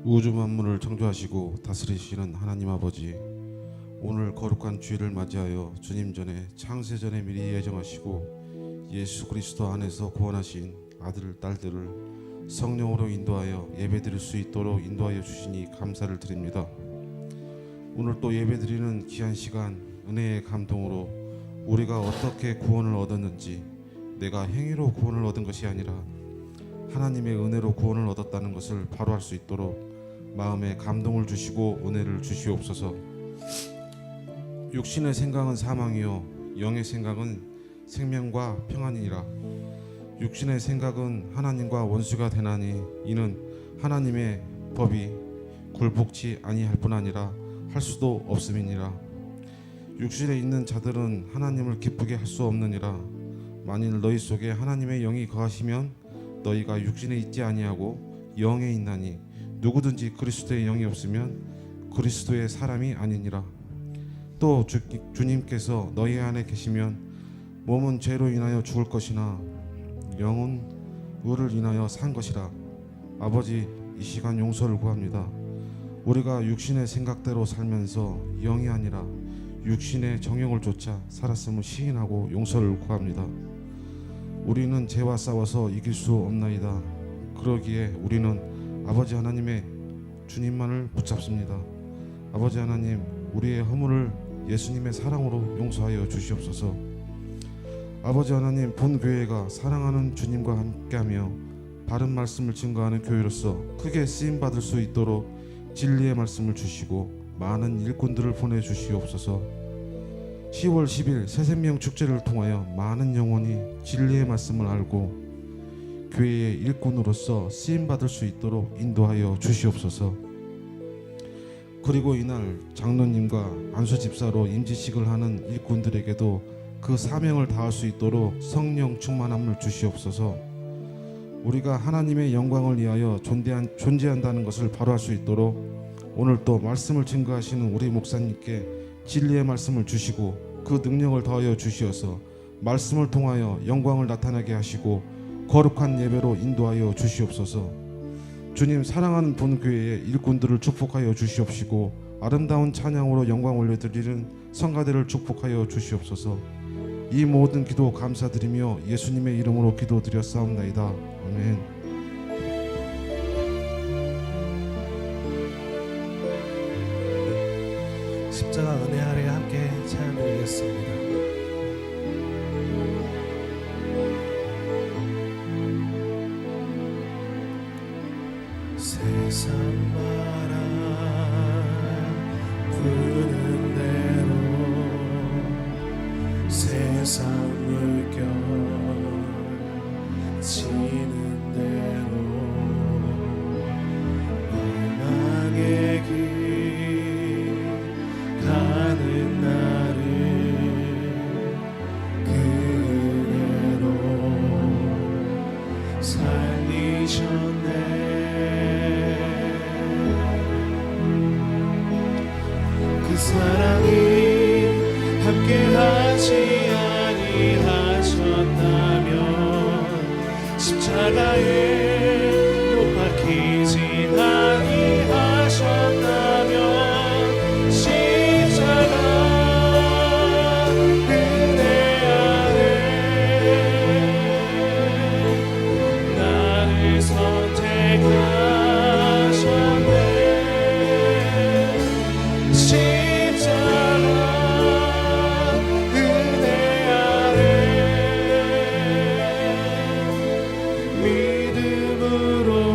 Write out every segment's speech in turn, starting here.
우주 만물을 창조하시고 다스리시는 하나님 아버지, 오늘 거룩한 주일을 맞이하여 주님 전에 창세 전에 미리 예정하시고 예수 그리스도 안에서 구원하신 아들 딸들을 성령으로 인도하여 예배드릴 수 있도록 인도하여 주시니 감사를 드립니다. 오늘 또 예배드리는 귀한 시간, 은혜의 감동으로 우리가 어떻게 구원을 얻었는지, 내가 행위로 구원을 얻은 것이 아니라 하나님의 은혜로 구원을 얻었다는 것을 바로 알 수 있도록 마음에 감동을 주시고 은혜를 주시옵소서. 육신의 생각은 사망이요 영의 생각은 생명과 평안이니라. 육신의 생각은 하나님과 원수가 되나니 이는 하나님의 법이 굴복치 아니할 뿐 아니라 할 수도 없음이니라. 육신에 있는 자들은 하나님을 기쁘게 할 수 없느니라. 만일 너희 속에 하나님의 영이 거하시면 너희가 육신에 있지 아니하고 영에 있나니 누구든지 그리스도의 영이 없으면 그리스도의 사람이 아니니라. 또 주님께서 너희 안에 계시면 몸은 죄로 인하여 죽을 것이나 영은 의를 인하여 산 것이라. 아버지, 이 시간 용서를 구합니다. 우리가 육신의 생각대로 살면서 영이 아니라 육신의 정욕을 쫓아 살았음을 시인하고 용서를 구합니다. 우리는 죄와 싸워서 이길 수 없나이다. 그러기에 우리는 아버지 하나님의 주님만을 붙잡습니다. 아버지 하나님, 우리의 허물을 예수님의 사랑으로 용서하여 주시옵소서. 아버지 하나님, 본 교회가 사랑하는 주님과 함께하며 바른 말씀을 증거하는 교회로서 크게 쓰임받을 수 있도록 진리의 말씀을 주시고 많은 일꾼들을 보내주시옵소서. 10월 10일 새생명 축제를 통하여 많은 영혼이 진리의 말씀을 알고 교회의 일꾼으로서 쓰임받을 수 있도록 인도하여 주시옵소서. 그리고 이날 장로님과 안수집사로 임지식을 하는 일꾼들에게도 그 사명을 다할 수 있도록 성령 충만함을 주시옵소서. 우리가 하나님의 영광을 위하여 존재한다는 것을 바로 알 수 있도록 오늘 또 말씀을 증거하시는 우리 목사님께 진리의 말씀을 주시고 그 능력을 더하여 주시어서 말씀을 통하여 영광을 나타나게 하시고 거룩한 예배로 인도하여 주시옵소서. 주님, 사랑하는 본교회의 일꾼들을 축복하여 주시옵시고 아름다운 찬양으로 영광 올려드리는 성가대를 축복하여 주시옵소서. 이 모든 기도 감사드리며 예수님의 이름으로 기도드렸사옵나이다. 아멘. 십자가 은혜 아래 함께 찬양드리겠습니다. 세상 바람 부는 대로 세상 물결 지는 대로 멸망의 길 가는 나를 그 은혜로 살리셨네. 그 사랑이 함께하지 아니하셨다면 십자가에 못 박히지 아니하셨다면 십자가 은혜 아래 나를 선택하셨네.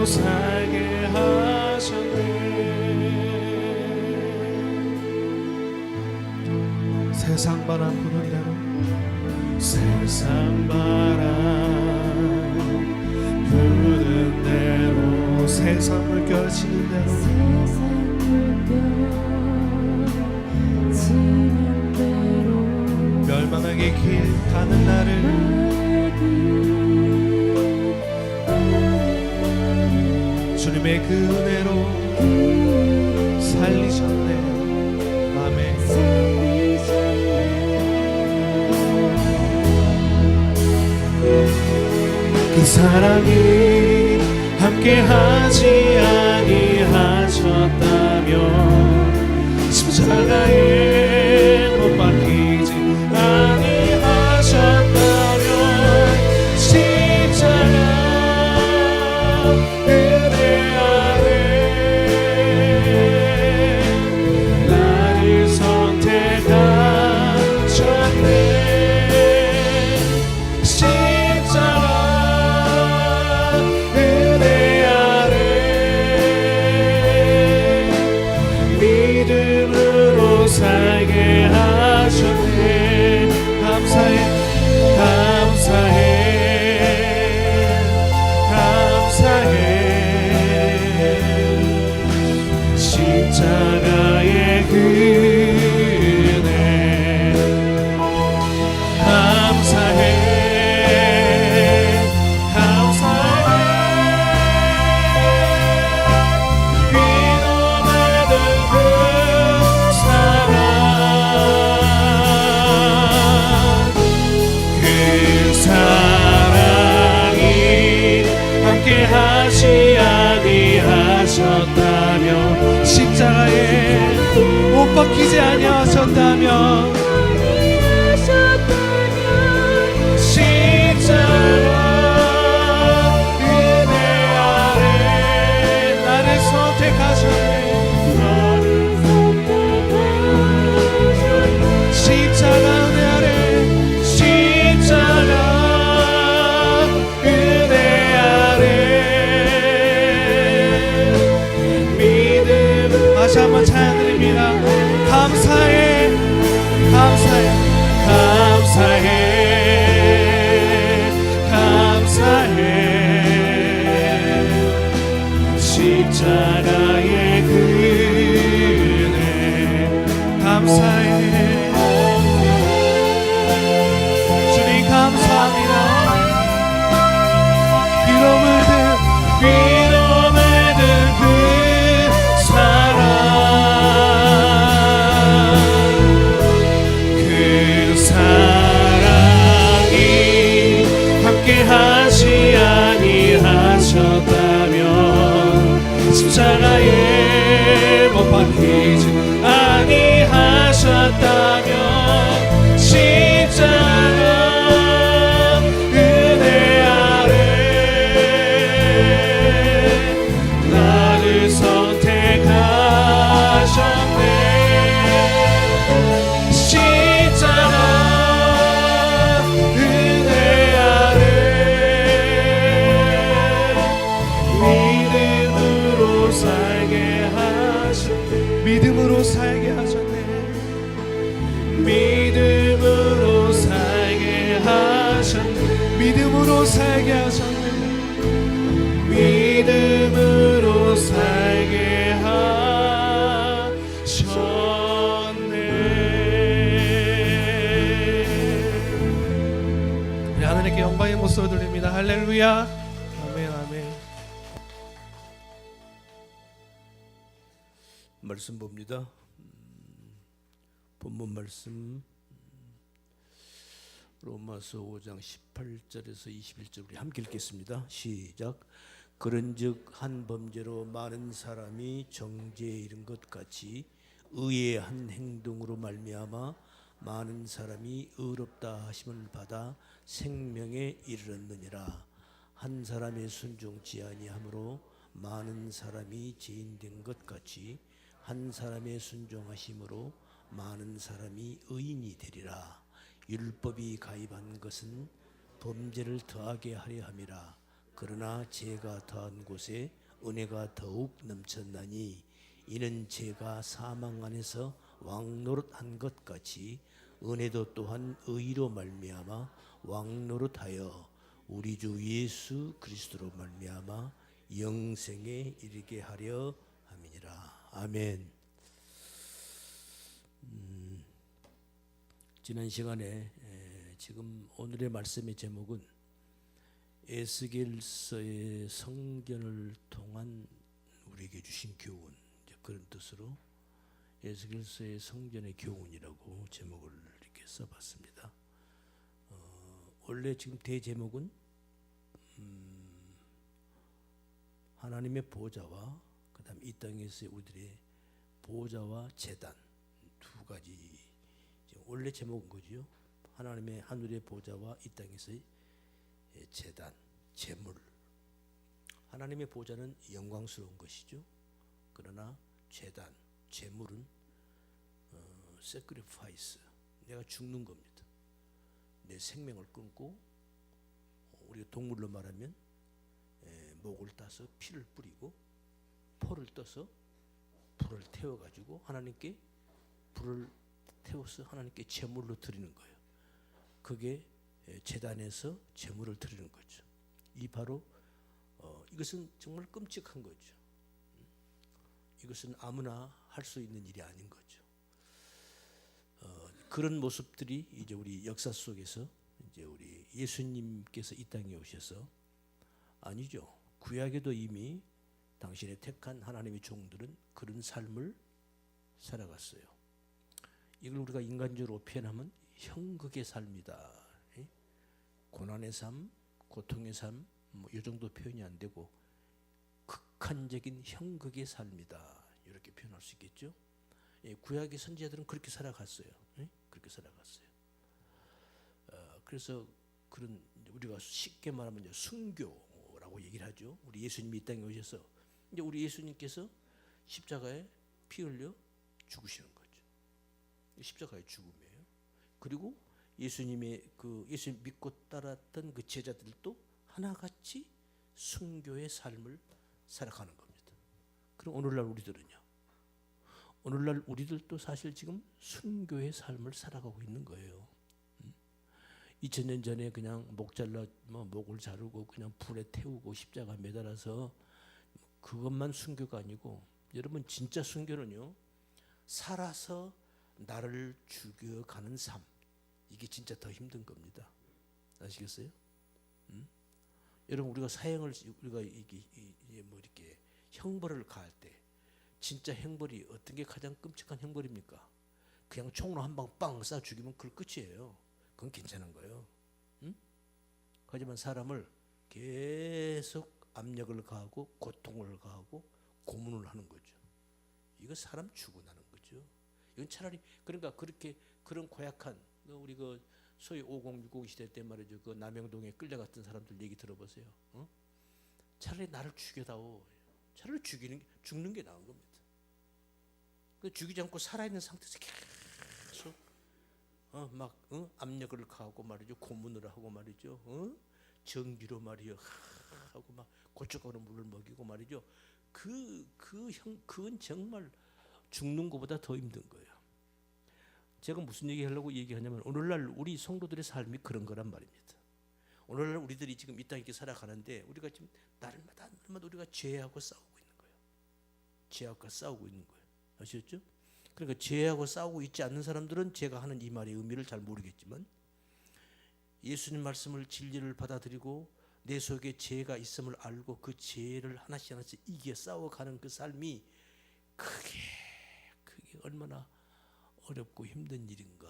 살게 하셨네. 세상 바람 부는 대로 세상 바람 부는 대로 세상 물결 지는 대로 멸망하게 길 가는 나를 주님의 그 은혜로 살리셨네. 아멘. 그 사랑이 함께하지 아니하셨다면 십자가에 못 박히지 아니하셨다면 십자가 은혜 아래 나를 선택하셨네. 십자가 은혜 아래 믿음으로 살게 하셨네. 감사해 감사해 감사해. 십자가의 은혜 감사해 감사해. 위로받은 그 사랑 그 사랑이 함께하지 아니하셨다면 십자가에 못 박히지 아니하셨다면 십자가 은혜 아래 나를 선택하셨네. 십자가 은혜 아래 십자가 은혜 아래 믿음. 다시 한번 찬양드립니다. 감사해 감사해 감사해 감사해. 십자가의 은혜 감사해. 주님 감사합니다. 위로 묻은 그 사랑 그 사랑이 함께하지 아니하셨다면 십자가에 못 박히지 아니하셨다면 십자가 은혜 아래 나를 선택하셨네. 십자가 은혜 아래 믿음으로 살게 하셨네. 믿음으로 살게 하셨네. 믿음으로 살게 하셨네. 믿음으로 살게 하셨네. 믿음으로 살게 하셨네. 우리 하나님께 영광의 목소리 돌립니다. 할렐루야. 아멘 아멘. 말씀 봅니다. 본문 말씀 로마서 5장 18절에서 21절 우리 함께 읽겠습니다. 시작. 그런즉 한 범죄로 많은 사람이 정죄에 이른 것 같이 의의 한 행동으로 말미암아 많은 사람이 의롭다 하심을 받아 생명에 이르렀느니라. 한 사람의 순종치 아니함으로 많은 사람이 죄인된 것 같이 한 사람의 순종하심으로 많은 사람이 의인이 되리라. 율법이 가입한 것은 범죄를 더하게 하려 함이라. 그러나 죄가 더한 곳에 은혜가 더욱 넘쳤나니 이는 죄가 사망 안에서 왕노릇한 것 같이 은혜도 또한 의로 말미암아 왕노릇하여 우리 주 예수 그리스도로 말미암아 영생에 이르게 하려 함이니라. 아멘. 지난 시간에 지금 오늘의 말씀의 제목은 에스겔서의 성전을 통한 우리에게 주신 교훈, 그런 뜻으로 에스겔서의 성전의 교훈이라고 제목을 이렇게 써봤습니다. 원래 지금 대제목은 하나님의 보좌와 그다음 이 땅에서의 우리들의 보좌와 제단 두 가지. 지금 원래 제목은 거지요. 하나님의 하늘의 보좌와 이 땅에서의 제단, 제물. 하나님의 보좌는 영광스러운 것이죠. 그러나 제단, 제물은 sacrifice, 내가 죽는 겁니다. 내 생명을 끊고, 우리가 동물로 말하면 목을 따서 피를 뿌리고 포를 떠서 불을 태워가지고 하나님께 불을 태워서 하나님께 제물로 드리는 거예요. 그게 제단에서 제물을 드리는 거죠. 이 바로 이것은 정말 끔찍한 거죠. 이것은 아무나 할 수 있는 일이 아닌 거죠. 그런 모습들이 이제 우리 역사 속에서 이제 우리 예수님께서 이 땅에 오셔서, 아니죠, 구약에도 이미 당신의 택한 하나님의 종들은 그런 삶을 살아갔어요. 이걸 우리가 인간적으로 표현하면 형극의 삶이다. 고난의 삶, 고통의 삶, 뭐 이 정도 표현이 안 되고 극한적인 형극의 삶이다, 이렇게 표현할 수 있겠죠. 구약의 선지자들은 그렇게 살아갔어요. 그렇게 살아갔어요. 그래서 그런, 우리가 쉽게 말하면 이제 순교라고 얘기를 하죠. 우리 예수님이 이 땅에 오셔서 이제 우리 예수님께서 십자가에 피 흘려 죽으시는 거죠. 십자가의 죽음이에요. 그리고 예수님의 예수님 믿고 따랐던 그 제자들도 하나같이 순교의 삶을 살아가는 겁니다. 그럼 오늘날 우리들은요? 오늘날 우리들도 사실 지금 순교의 삶을 살아가고 있는 거예요. 2000년 전에 그냥 목 잘라 목을 자르고 그냥 불에 태우고 십자가 매달아서 그것만 순교가 아니고, 여러분 진짜 순교는요, 살아서 나를 죽여가는 삶, 이게 진짜 더 힘든 겁니다. 아시겠어요? 여러분 우리가 사형을, 우리가 뭐 이렇게 형벌을 가할 때 진짜 형벌이 어떤 게 가장 끔찍한 형벌입니까? 그냥 총으로 한 방 빵 쏴 죽이면 그걸 끝이에요. 그건 괜찮은 거예요. 하지만 사람을 계속 압력을 가하고 고통을 가하고 고문을 하는 거죠. 이거 사람 죽어나는 거죠. 이건 차라리, 그러니까 그렇게 그런 고약한, 우리 그 소위 5060 시대 때 말이죠, 그 남영동에 끌려갔던 사람들 얘기 들어보세요. 차라리 나를 죽여다오. 차라리 죽는 게 나은 겁니다. 죽이지 않고 살아있는 상태에서 계속 압력을 가하고 말이죠, 고문을 하고 말이죠, 전기로 말이요 하고 막 고춧가루 물을 먹이고 말이죠. 그건 정말 죽는 것보다 더 힘든 거예요. 제가 무슨 얘기하려고 얘기하냐면, 오늘날 우리 성도들의 삶이 그런 거란 말입니다. 오늘날 우리들이 지금 이 땅에 이렇게 살아가는데, 우리가 지금 날마다 우리가 죄하고 싸우고 있는 거예요. 죄하고 싸우고 있는 거예요. 아시겠죠? 그러니까 죄하고 싸우고 있지 않는 사람들은 제가 하는 이 말의 의미를 잘 모르겠지만, 예수님 말씀을, 진리를 받아들이고 내 속에 죄가 있음을 알고 그 죄를 하나씩 하나씩 이겨 싸워가는 그 삶이 그게 얼마나 어렵고 힘든 일인가.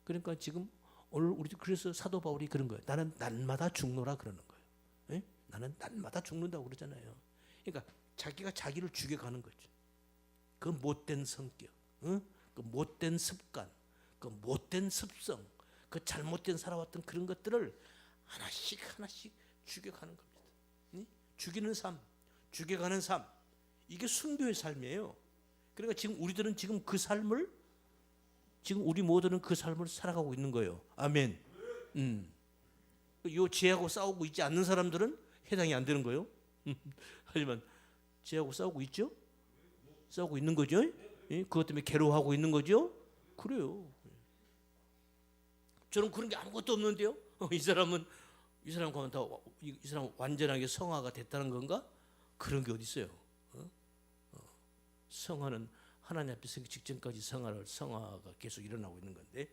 그러니까 지금 오늘 우리, 그래서 사도 바울이 그런 거예요. 나는 날마다 죽노라 그러는 거예요. 에? 나는 날마다 죽는다고 그러잖아요. 그러니까 자기가 자기를 죽여가는 거죠. 그 못된 성격, 그 못된 습관, 그 못된 습성, 그 잘못된 살아왔던 그런 것들을 하나씩 죽여가는 겁니다. 죽이는 삶, 죽여가는 삶, 이게 순교의 삶이에요. 그러니까 지금 우리들은 지금 그 삶을, 지금 우리 모두는 그 삶을 살아가고 있는 거예요. 아멘. 요 죄하고 싸우고 있지 않는 사람들은 해당이 안 되는 거예요. 하지만 죄하고 싸우고 있죠? 싸우고 있는 거죠? 그것 때문에 괴로워하고 있는 거죠? 그래요. 저는 그런 게 아무것도 없는데요. 이 사람 완전하게 성화가 됐다는 건가? 그런 게 어디 있어요? 성화는 하나님 앞에 서기 직전까지 성화가 계속 일어나고 있는 건데.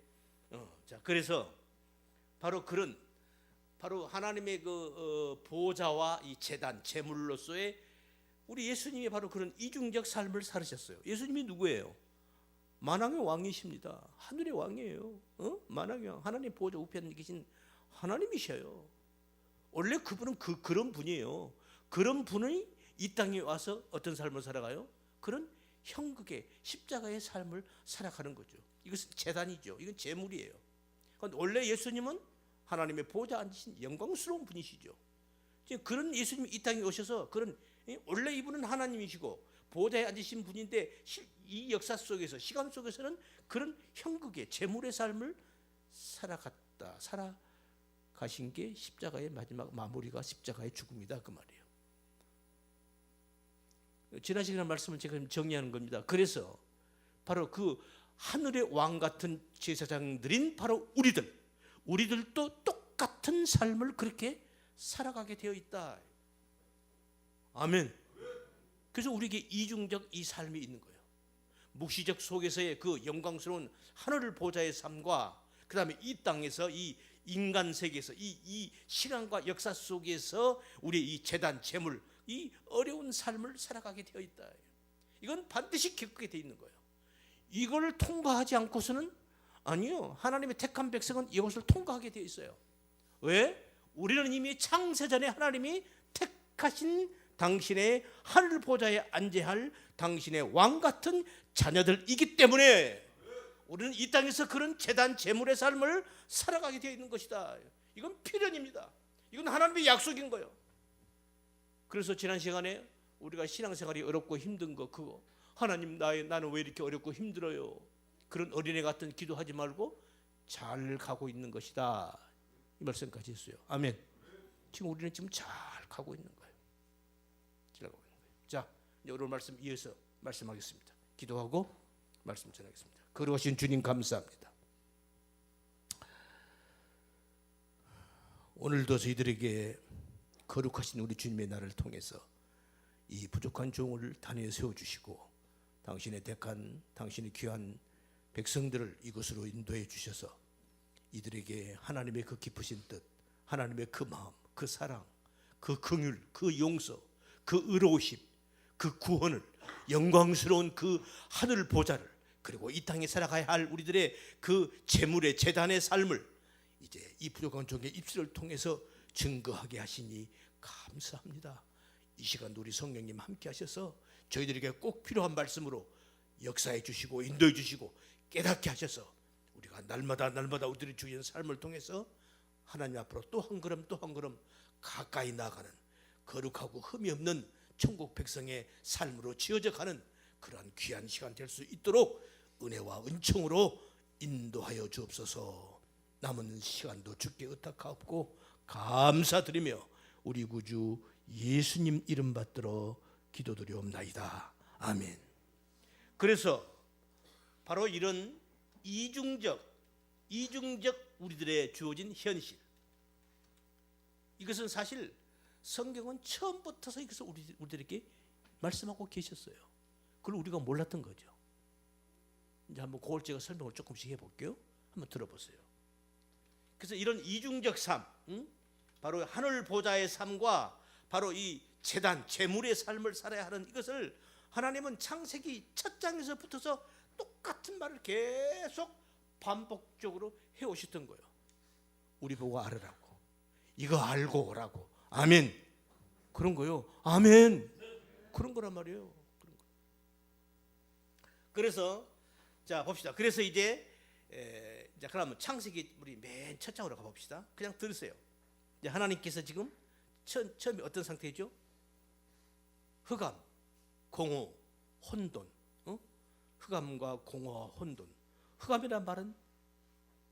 자, 그래서 바로 하나님의 그 보좌와 이 제단, 제물로서의 우리 예수님이 바로 그런 이중적 삶을 살으셨어요. 예수님이 누구예요? 만왕의 왕이십니다. 하늘의 왕이에요. 만왕의 왕, 하나님 보좌 우편에 계신 하나님이셔요. 원래 그분은 그런 분이에요. 그런 분이 이 땅에 와서 어떤 삶을 살아가요? 그런 형극의 십자가의 삶을 살아가는 거죠. 이것은 재단이죠. 이건 재물이에요. 그런데 원래 예수님은 하나님의 보좌 앉으신 영광스러운 분이시죠. 그런 예수님이 이 땅에 오셔서 그런 원래 이분은 하나님이시고 보좌에 앉으신 분인데 이 역사 속에서 시간 속에서는 그런 형극의 재물의 삶을 살아가신 게 십자가의 마지막 마무리가 십자가의 죽음이다 그 말이에요. 지난 시간에 말씀을 제가 정리하는 겁니다. 그래서 바로 그 하늘의 왕 같은 제사장들인 바로 우리들도 똑같은 삶을 그렇게 살아가게 되어 있다. 아멘. 그래서 우리에게 이중적 이 삶이 있는 거예요. 묵시적 속에서의 그 영광스러운 하늘 보좌의 삶과 그 다음에 이 땅에서 이 인간 세계에서 이 시간과 역사 속에서 우리의 이 재단, 재물, 이 어려운 삶을 살아가게 되어 있다. 이건 반드시 겪게 되어 있는 거예요. 이걸 통과하지 않고서는 아니요. 하나님의 택한 백성은 이것을 통과하게 되어 있어요. 왜? 우리는 이미 창세전에 하나님이 택하신 당신의 하늘 보좌에 앉아야 할 당신의 왕 같은 자녀들이기 때문에 우리는 이 땅에서 그런 재단 재물의 삶을 살아가게 되어 있는 것이다. 이건 필연입니다. 이건 하나님의 약속인 거예요. 그래서 지난 시간에 우리가 신앙생활이 어렵고 힘든 거 그거 하나님 나는 왜 이렇게 어렵고 힘들어요. 그런 어린애 같은 기도하지 말고 잘 가고 있는 것이다. 이 말씀까지 했어요. 아멘. 지금 우리는 지금 잘 가고 있는 거예요. 잘 가고 있는 거예요. 자, 이제 오늘 말씀 이어서 말씀하겠습니다. 기도하고 말씀 전하겠습니다. 거룩하신 주님 감사합니다. 오늘도 저희들에게 거룩하신 우리 주님의 날을 통해서 이 부족한 종을 단위에 세워주시고 당신의 택한 당신의 귀한 백성들을 이곳으로 인도해 주셔서 이들에게 하나님의 그 깊으신 뜻, 하나님의 그 마음, 그 사랑, 그 긍휼, 그 용서, 그 의로우심, 그 구원을 영광스러운 그 하늘 보좌를 그리고 이 땅에 살아가야 할 우리들의 그 재물의 재단의 삶을 이제 이 부족한 종의 입술을 통해서 증거하게 하시니 감사합니다. 이 시간 우리 성령님 함께 하셔서 저희들에게 꼭 필요한 말씀으로 역사해 주시고 인도해 주시고 깨닫게 하셔서 우리가 날마다 우리들이 주시는 삶을 통해서 하나님 앞으로 또 한 걸음 또 한 걸음 가까이 나가는 거룩하고 흠이 없는 천국 백성의 삶으로 지어져 가는 그러한 귀한 시간 될 수 있도록 은혜와 은총으로 인도하여 주옵소서. 남은 시간도 주께 의탁하옵고 감사드리며 우리 구주 예수님 이름 받들어 기도드리옵나이다. 아멘. 그래서 바로 이런 이중적 우리들의 주어진 현실, 이것은 사실 성경은 처음부터서 이것을 우리들에게 말씀하고 계셨어요. 그걸 우리가 몰랐던 거죠. 이제 한번 그걸 제가 설명을 조금씩 해볼게요. 한번 들어보세요. 그래서 이런 이중적 삶, 바로 하늘 보좌의 삶과 바로 이 재단, 재물의 삶을 살아야 하는 이것을 하나님은 창세기 첫 장에서부터서 똑같은 말을 계속 반복적으로 해오셨던 거예요. 우리 보고 알으라고, 이거 알고 오라고. 아멘. 그런 거요. 아멘. 그런 거란 말이에요. 그런 거. 그래서 자 봅시다. 그래서 이제 그러면 창세기 우리 맨 첫 장으로 가봅시다. 그냥 들으세요. 이제 하나님께서 지금 처음에 어떤 상태죠? 흑암, 공허, 혼돈. 흑암과 공허와 혼돈. 흑암이란 말은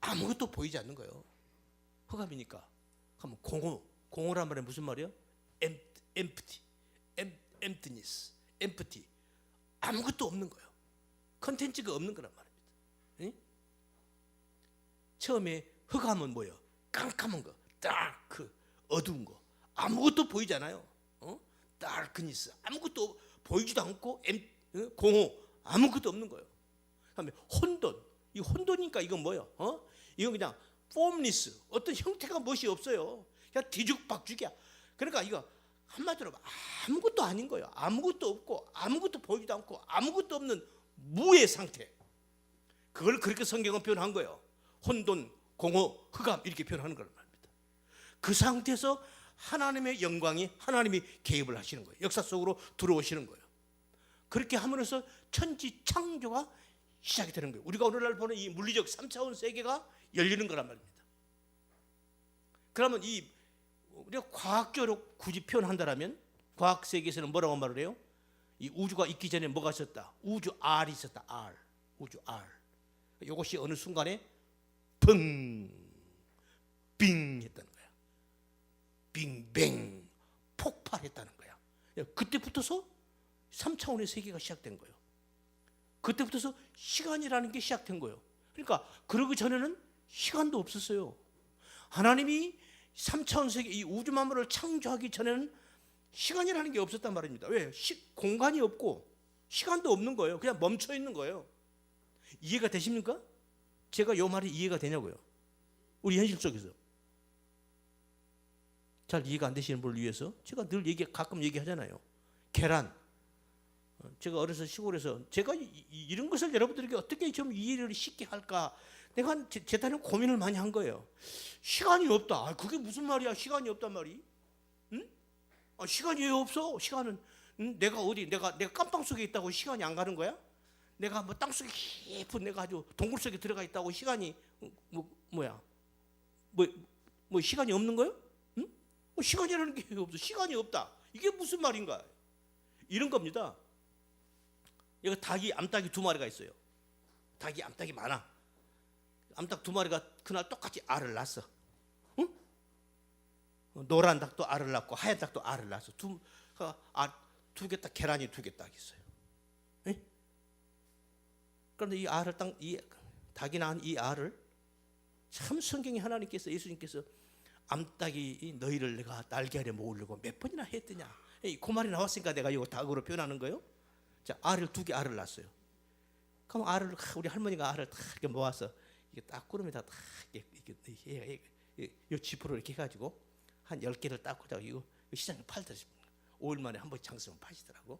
아무것도 보이지 않는 거예요. 흑암이니까. 그러면 공허란 말은 무슨 말이에요? emptiness, empty. 아무것도 없는 거예요. 컨텐츠가 없는 거란 말입니다. 응? 처음에 흑암은 뭐예요? 깜깜한 거, 다크, 어두운 거, 아무것도 보이지 않아요. 다크니스, 아무것도 보이지도 않고 공허, 아무것도 없는 거예요. 그다음에 혼돈, 이 혼돈이니까 이건 뭐예요? 이건 그냥 폼리스, 어떤 형태가 멋이 없어요. 그냥 뒤죽박죽이야. 그러니까 이거 한마디로 아무것도 아닌 거예요. 아무것도 없고 아무것도 보이지도 않고 아무것도 없는 무의 상태. 그걸 그렇게 성경은 표현한 거예요. 혼돈, 공허, 흑암 이렇게 표현하는 거란 말입니다. 그 상태에서 하나님의 영광이 하나님이 개입을 하시는 거예요. 역사 속으로 들어오시는 거예요. 그렇게 함으로써 천지 창조가 시작이 되는 거예요. 우리가 오늘날 보는 이 물리적 3차원 세계가 열리는 거란 말입니다. 그러면 이 우리가 과학적으로 굳이 표현한다면 과학 세계에서는 뭐라고 말을 해요? 이 우주가 있기 전에 뭐가 있었다? 우주 R이 있었다. R. 우주 R. 이것이 어느 순간에 펑, 빙 했다는 거야. 빙뱅 폭발했다는 거야. 그때부터서 3차원의 세계가 시작된 거예요. 그때부터서 시간이라는 게 시작된 거예요. 그러니까 그러기 전에는 시간도 없었어요. 하나님이 3차원 세계 이 우주 만물을 창조하기 전에는 시간이라는 게 없었단 말입니다. 왜? 공간이 없고 시간도 없는 거예요. 그냥 멈춰 있는 거예요. 이해가 되십니까? 제가 요 말이 이해가 되냐고요. 우리 현실 속에서. 잘 이해가 안 되시는 분을 위해서 제가 늘 가끔 얘기하잖아요. 계란. 제가 어려서 시골에서 제가 이런 것을 여러분들에게 어떻게 좀 이해를 쉽게 할까 내가 제 딴에 고민을 많이 한 거예요. 시간이 없다. 그게 무슨 말이야? 시간이 없단 말이? 응? 시간이 왜 없어? 시간은 내가 깜빵 속에 있다고 시간이 안 가는 거야? 내가 뭐 땅속에 깊은 내가 아주 동굴 속에 들어가 있다고 시간이 뭐 시간이 없는 거예요? 응? 시간이라는 게 없어. 시간이 없다. 이게 무슨 말인가? 이런 겁니다. 여기 암탉이 2마리가 있어요. 닭이 암탉이 많아. 암탉 2마리가 그날 똑같이 알을 낳았어. 응? 노란 닭도 알을 낳고 하얀 닭도 알을 낳았어. 두 개 딱 계란이 2개 딱 있어요. 응? 그런데 이 닭이 낳은 이 알을 참 성경에 하나님께서 예수님께서 암탉이 너희를 내가 날개 아래 모으려고 몇 번이나 했더냐. 그 말이 나왔으니까 내가 이거 닭으로 표현하는 거예요. 자, 2개 알을 낳았어요. 그럼 우리 할머니가 알을 다 이렇게 모아서 이게 딱 구름에다 딱 이 지퍼로 이렇게 해가지고 한 10개를 딱 꽂아 이거 시장에 팔더라고요. 5일 만에 한 번 장수면 파시더라고.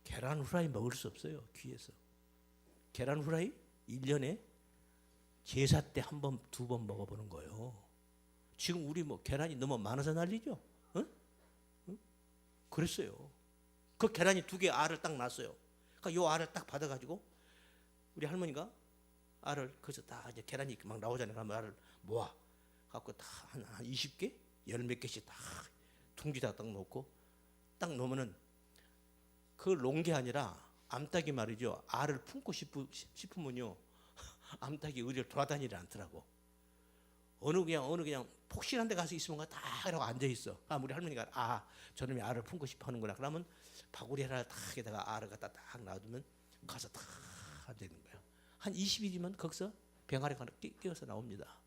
계란 후라이 먹을 수 없어요. 귀에서. 계란 후라이 1년에 제사 때 한 번, 2번 먹어보는 거예요. 지금 우리 뭐 계란이 너무 많아서 난리죠. 응? 그랬어요. 그 계란이 2개 알을 딱 낳았어요. 그러니까 요 알을 딱 받아가지고 우리 할머니가 알을 그래서 다 이제 계란이 막 나오잖아요. 그러면 알을 모아 갖고 다 한 20개, 10몇 개씩 딱 둥지다 딱 놓고 딱 놓으면은 그 놓은 게 아니라 암탉이 말이죠. 알을 품고 싶으면요. 암탉이 의리를 돌아다니지 않더라고. 어느 그냥 폭신한 데 가서 있으면 다 이러고 앉아 있어. 우리 할머니가 저놈이 알을 품고 싶어 하는구나. 그러면 바구리 하나를 딱 에다가 알을 갖다 딱 놔두면 가서 딱 앉아 있는 거야. 한 20일이면 거기서 병아리가 하나 끼어서 나옵니다.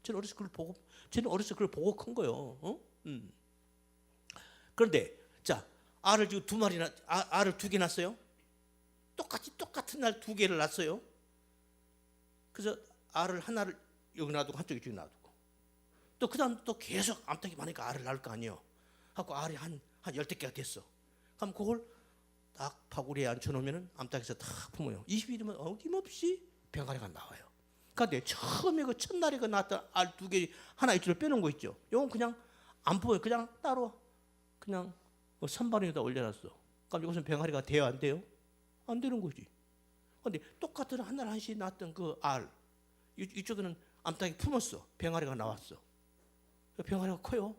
저는 어렸을 때 그걸 보고 큰 거예요. 그런데 자, 알을 지금 2마리나 알을 2개 낳았어요. 똑같은 날 2개를 낳았어요. 그래서 알을 하나를 여기 놔두고 한쪽에 저기 놔두고 또 그다음 또 계속 암탉이 많으니까 알을 낳을 거 아니에요. 하고 알이 한 10개가 됐어. 그럼 그걸 딱 바구리에 앉혀놓으면 암탉에서 딱 품어요. 20일이면 어김없이 병아리가 나와요. 그런데 처음에 그 첫날에 그 낳았던 알 2개 하나 이쪽으로 빼놓은 거 있죠. 이건 그냥 안 보여요. 그냥 따로 그냥 선반위에다 올려놨어. 그럼 이것은 병아리가 돼요, 안 돼요? 안 되는 거지. 그런데 똑같은 한 날 한씩 낳았던 그 알 이쪽에는 암탉이 품었어. 병아리가 나왔어. 병아리가 커요.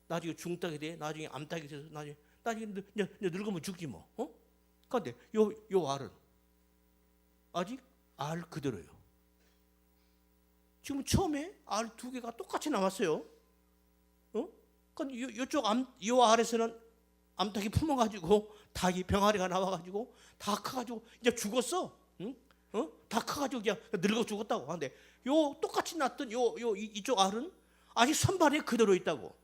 나중에 중닭이 돼. 나중에 암탉이 돼서 나중에 이제 늙으면 죽지 뭐. 그런데 요 알은 아직 알 그대로예요. 지금 처음에 알 2개가 똑같이 나왔어요. 그러니까 요 알에서는 암탉이 품어가지고 닭이 병아리가 나와가지고 다 커가지고 이제 죽었어. 다 커가지고 그냥 늙어 죽었다고 하는데 요 똑같이 낳았던 이쪽 알은 아직 선반에 그대로 있다고.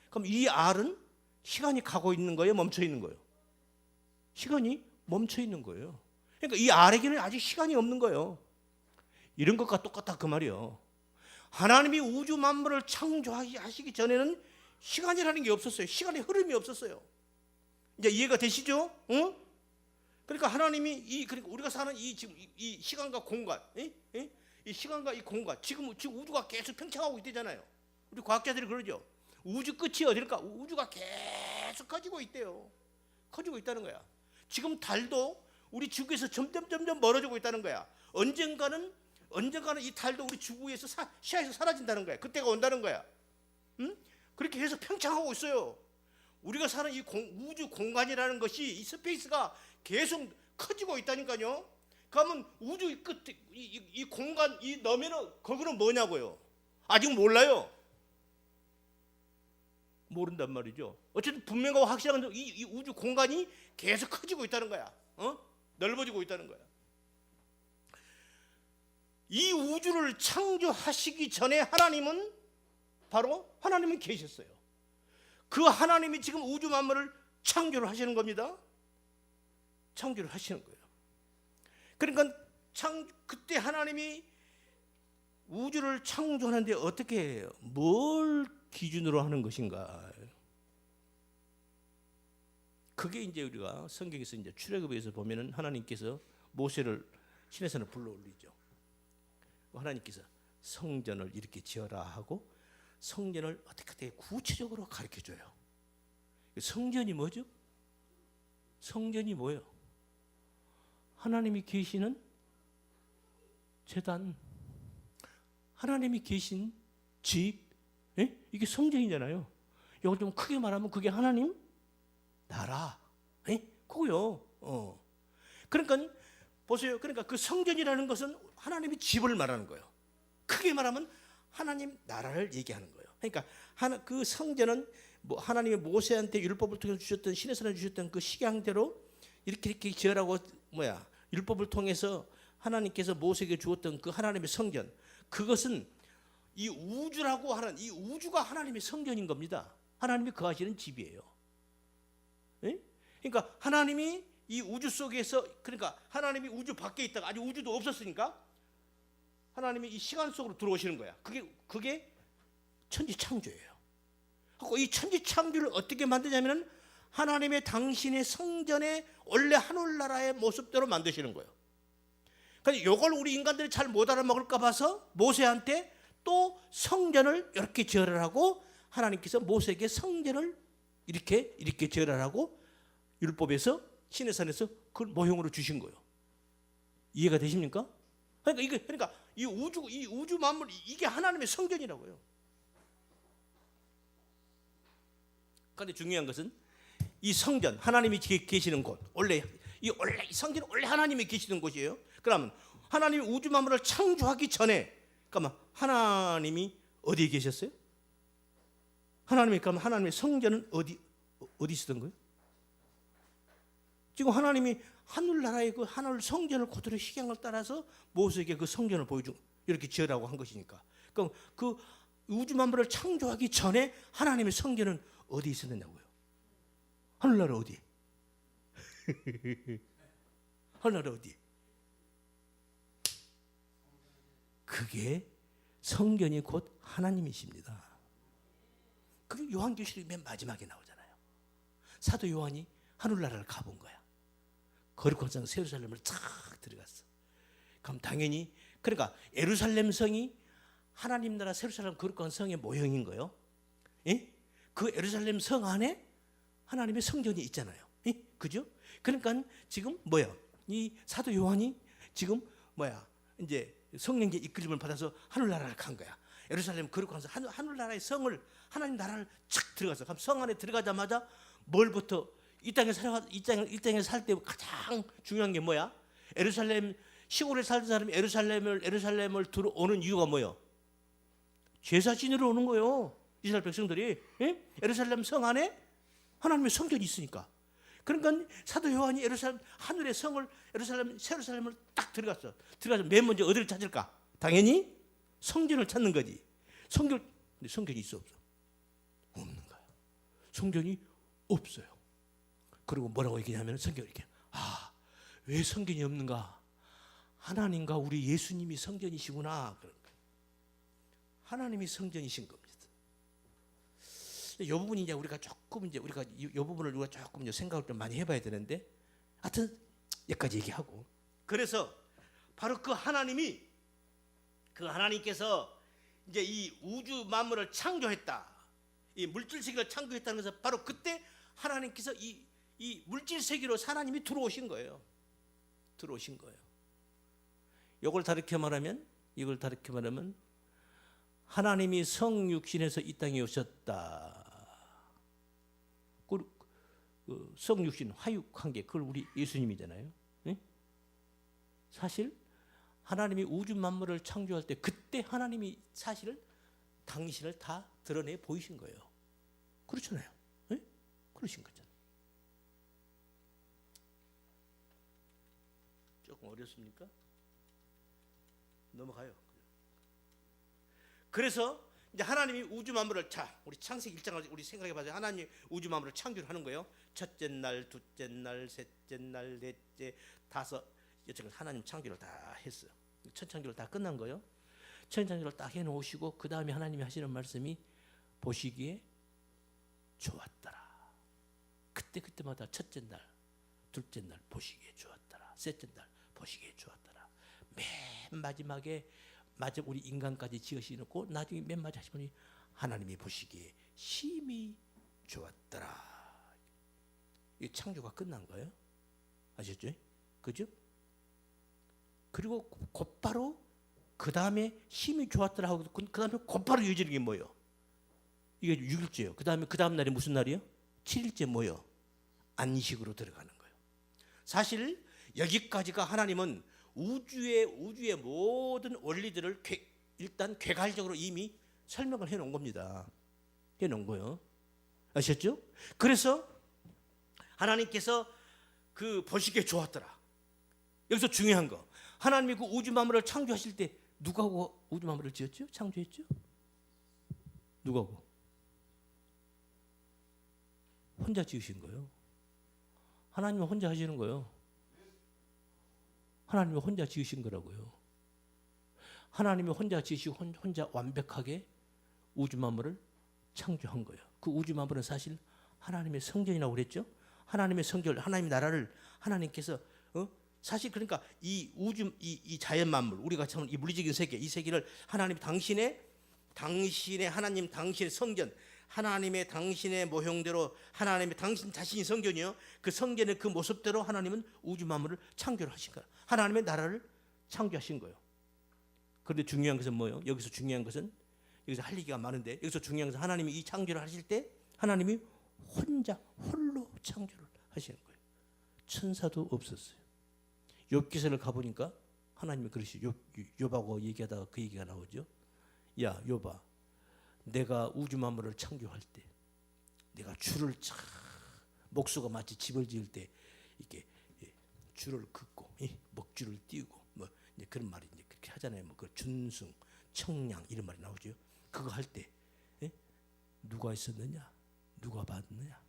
그럼 이 알은 시간이 가고 있는 거예요, 멈춰 있는 거예요? 시간이 멈춰 있는 거예요. 그러니까 이 알에게는 아직 시간이 없는 거예요. 이런 것과 똑같다 그 말이에요. 하나님이 우주 만물을 창조하시기 전에는 시간이라는 게 없었어요. 시간의 흐름이 없었어요. 이제 이해가 되시죠? 응? 그러니까 하나님이 그러니까 우리가 사는 지금 이 시간과 공간, 이 시간과 이 공간, 지금 우주가 계속 팽창하고 있대잖아요. 우리 과학자들이 그러죠. 우주 끝이 어딜까? 우주가 계속 커지고 있대요. 커지고 있다는 거야. 지금 달도 우리 지구에서 점점 멀어지고 있다는 거야. 언젠가는 이 달도 우리 지구에서 시야에서 사라진다는 거야. 그때가 온다는 거야. 응? 그렇게 해서 팽창하고 있어요. 우리가 사는 이 우주 공간이라는 것이, 이 스페이스가 계속 커지고 있다니까요. 그러면 우주 끝, 이 공간, 이 너면은 거기는 뭐냐고요? 아직 몰라요. 모른단 말이죠. 어쨌든 분명하고 확실한 건 이 우주 공간이 계속 커지고 있다는 거야. 넓어지고 있다는 거야. 이 우주를 창조하시기 전에 하나님은 계셨어요. 그 하나님이 지금 우주 만물을 창조를 하시는 겁니다. 창조를 하시는 거예요. 그러니까 그때 하나님이 우주를 창조하는데 어떻게 해요? 뭘 기준으로 하는 것인가? 그게 이제 우리가 성경에서 이제 출애굽에서 보면은 하나님께서 모세를 시내산에 불러올리죠. 하나님께서 성전을 이렇게 지어라 하고 성전을 어떻게 구체적으로 가르쳐 줘요. 성전이 뭐죠? 성전이 뭐예요? 하나님이 계시는 제단, 하나님이 계신 집, 예? 이게 성전이잖아요. 이걸 좀 크게 말하면 그게 하나님 나라, 예? 그거요. 그러니까 보세요. 그러니까 그 성전이라는 것은 하나님의 집을 말하는 거예요. 크게 말하면 하나님 나라를 얘기하는 거예요. 그러니까 그 성전은 뭐 하나님의 모세한테 율법을 통해서 주셨던, 시내산에 주셨던 그 식양대로 이렇게 지으라고 율법을 통해서 하나님께서 모세에게 주었던 그 하나님의 성전, 그것은 이 우주라고 하는, 이 우주가 하나님의 성전인 겁니다. 하나님이 거하시는 집이에요. 예? 그러니까 하나님이 이 우주 속에서, 그러니까 하나님이 우주 밖에 있다가 아직 우주도 없었으니까 하나님이 이 시간 속으로 들어오시는 거야. 그게 천지 창조예요. 그리고 이 천지 창조를 어떻게 만드냐면은 하나님의 당신의 성전에 원래 하늘나라의 모습대로 만드시는 거예요. 그러니까 이걸 우리 인간들이 잘 못 알아먹을까 봐서 모세한테 또 성전을 이렇게 지으라고 하나님께서 모세에게 성전을 이렇게 지으라고 율법에서 시내산에서 그 모형으로 주신 거예요. 이해가 되십니까? 그러니까 이 우주 만물, 이게 하나님의 성전이라고요. 그런데 중요한 것은 이 성전, 하나님이 계시는 곳, 원래 이 성전은 원래 하나님이 계시는 곳이에요. 그러면 하나님이 우주 만물을 창조하기 전에, 그러면 하나님이 어디에 계셨어요? 그러면 하나님의 성전은 어디 있었던 거예요? 지금 하나님이 하늘나라의 그 하늘 성전을 그대로 식양을 따라서 모세에게 그 성전을 보여주고 이렇게 지으라고 한 것이니까. 그럼 그 우주 만물을 창조하기 전에 하나님의 성전은 어디 있었느냐고요? 하늘나라 어디? 하늘나라 어디? 그게 성전이 곧 하나님이십니다. 그게 요한계시록 맨 마지막에 나오잖아요. 사도 요한이 하늘나라를 가본 거야. 거룩한 성 예루살렘을 쫙 들어갔어. 그럼 당연히, 그러니까 예루살렘 성이 하나님 나라 예루살렘 거룩한 성의 모형인 거예요. 예? 그 예루살렘 성 안에 하나님의 성전이 있잖아요. 예? 그죠? 그러니까 지금 이 사도 요한이 지금 이제 성령의 이끌림을 받아서 하늘나라를 간 거야. 예루살렘 거룩한 성, 하늘나라의 성을, 하나님 나라를 착 들어갔어. 그럼 성 안에 들어가자마자 뭘부터, 이 땅에 살 때 가장 중요한 게 뭐야? 예루살렘, 시골에 살던 사람이 예루살렘을 들어오는 이유가 뭐예요? 제사 지내러 오는 거예요. 이스라엘 백성들이. 예? 예루살렘 성 안에 하나님의 성전이 있으니까. 그러니까 사도 요한이 하늘의 성을, 예루살렘을 딱 들어가서 맨 먼저 어디를 찾을까? 당연히 성전을 찾는 거지. 근데 성전이 있어 없어? 없는 거야. 성전이 없어요. 그리고 뭐라고 얘기하면 성경이 이렇게, 왜 성전이 없는가? 하나님과 우리 예수님이 성전이시구나. 하나님이 성전이신 겁니다. 이 부분이 이제 우리가 이 부분을 우리가 조금 이제 생각을 좀 많이 해봐야 되는데, 하여튼 여기까지 얘기하고, 그래서 바로 그 하나님께서 이제 이 우주 만물을 창조했다. 이 물질 세계를 창조했다는 것은 바로 그때 하나님께서 이 물질 세계로 하나님이 들어오신 거예요. 들어오신 거예요. 이걸 다르게 말하면 하나님이 성육신에서 이 땅에 오셨다. 그 성육신 화육한계 그걸 우리 예수님이잖아요. 네? 사실 하나님이 우주 만물을 창조할 때 그때 하나님이 사실을 당신을 다 드러내 보이신 거예요. 그렇잖아요. 네? 그러신 거잖아요. 조금 어렵습니까? 넘어가요. 그래서 이제 하나님이 우주 만물을 우리 창세기 1장을 우리 생각해 봐서 하나님이 우주 만물을 창조를 하는 거예요. 첫째 날, 둘째 날, 셋째 날, 넷째, 다섯 여태까지 하나님 창조를 다 했어요. 천창조를 다 끝난 거예요. 천창조를 딱 해놓으시고 그 다음에 하나님이 하시는 말씀이 보시기에 좋았더라. 그때마다 첫째 날, 둘째 날 보시기에 좋았더라. 셋째 날 보시기에 좋았더라. 맨 마지막에 우리 인간까지 지으시놓고 나중에 맨 마지막에 하시니 하나님이 보시기에 심히 좋았더라. 이 창조가 끝난 거예요. 아셨죠? 그죠? 그리고 곧바로 그 다음에 심히 좋았더라 하고 그 다음에 곧바로 이어지는 게 뭐예요? 이게 6일째예요. 그 다음 날이 무슨 날이요? 7일째 뭐예요? 안식으로 들어가는 거예요. 사실 여기까지가 하나님은 우주의 모든 원리들을 일단 궤괄적으로 이미 설명을 해놓은 겁니다. 해놓은 거예요. 아셨죠? 그래서 하나님께서 그 보시기에 좋았더라. 여기서 중요한 거. 하나님이 그 우주 만물을 창조하실 때 누가 하고 우주 만물을 지었죠? 창조했죠? 누가 하고? 혼자 지으신 거예요. 하나님은 혼자 하시는 거예요. 하나님이 혼자 지으신 거라고요. 하나님이 혼자 지으시고 혼자 완벽하게 우주 만물을 창조한 거예요. 그 우주 만물은 사실 하나님의 성전이라고 그랬죠. 하나님의 성전, 하나님의 나라를 하나님께서 사실 그러니까 이 우주 이 자연 만물 우리가 참 이 물리적인 세계 이 세계를 하나님 당신의 하나님 당신의 성전 하나님의 당신의 모형대로 하나님의 당신 자신이 성전이요. 그 성전의 그 모습대로 하나님은 우주 만물을 창조를 하신 거예요. 하나님의 나라를 창조하신 거예요. 그런데 중요한 것은 뭐예요? 여기서 중요한 것은 여기서 할 얘기가 많은데 여기서 중요한 것은 하나님이 이 창조를 하실 때 하나님이 홀로 창조를 하시는 거예요. 천사도 없었어요. 욥기서를 가보니까 하나님이 그러시죠. 욥하고 얘기하다가 그 얘기가 나오죠. 야 욥아 내가 우주 만물을 창조할 때 내가 줄을 목수가 마치 집을 지을 때 이렇게 줄을 긋고 먹줄을 띄우고 뭐 이제 그런 말이 이제 그렇게 하잖아요. 뭐 그 준승, 청량 이런 말이 나오죠. 그거 할 때 누가 있었느냐, 누가 봤느냐.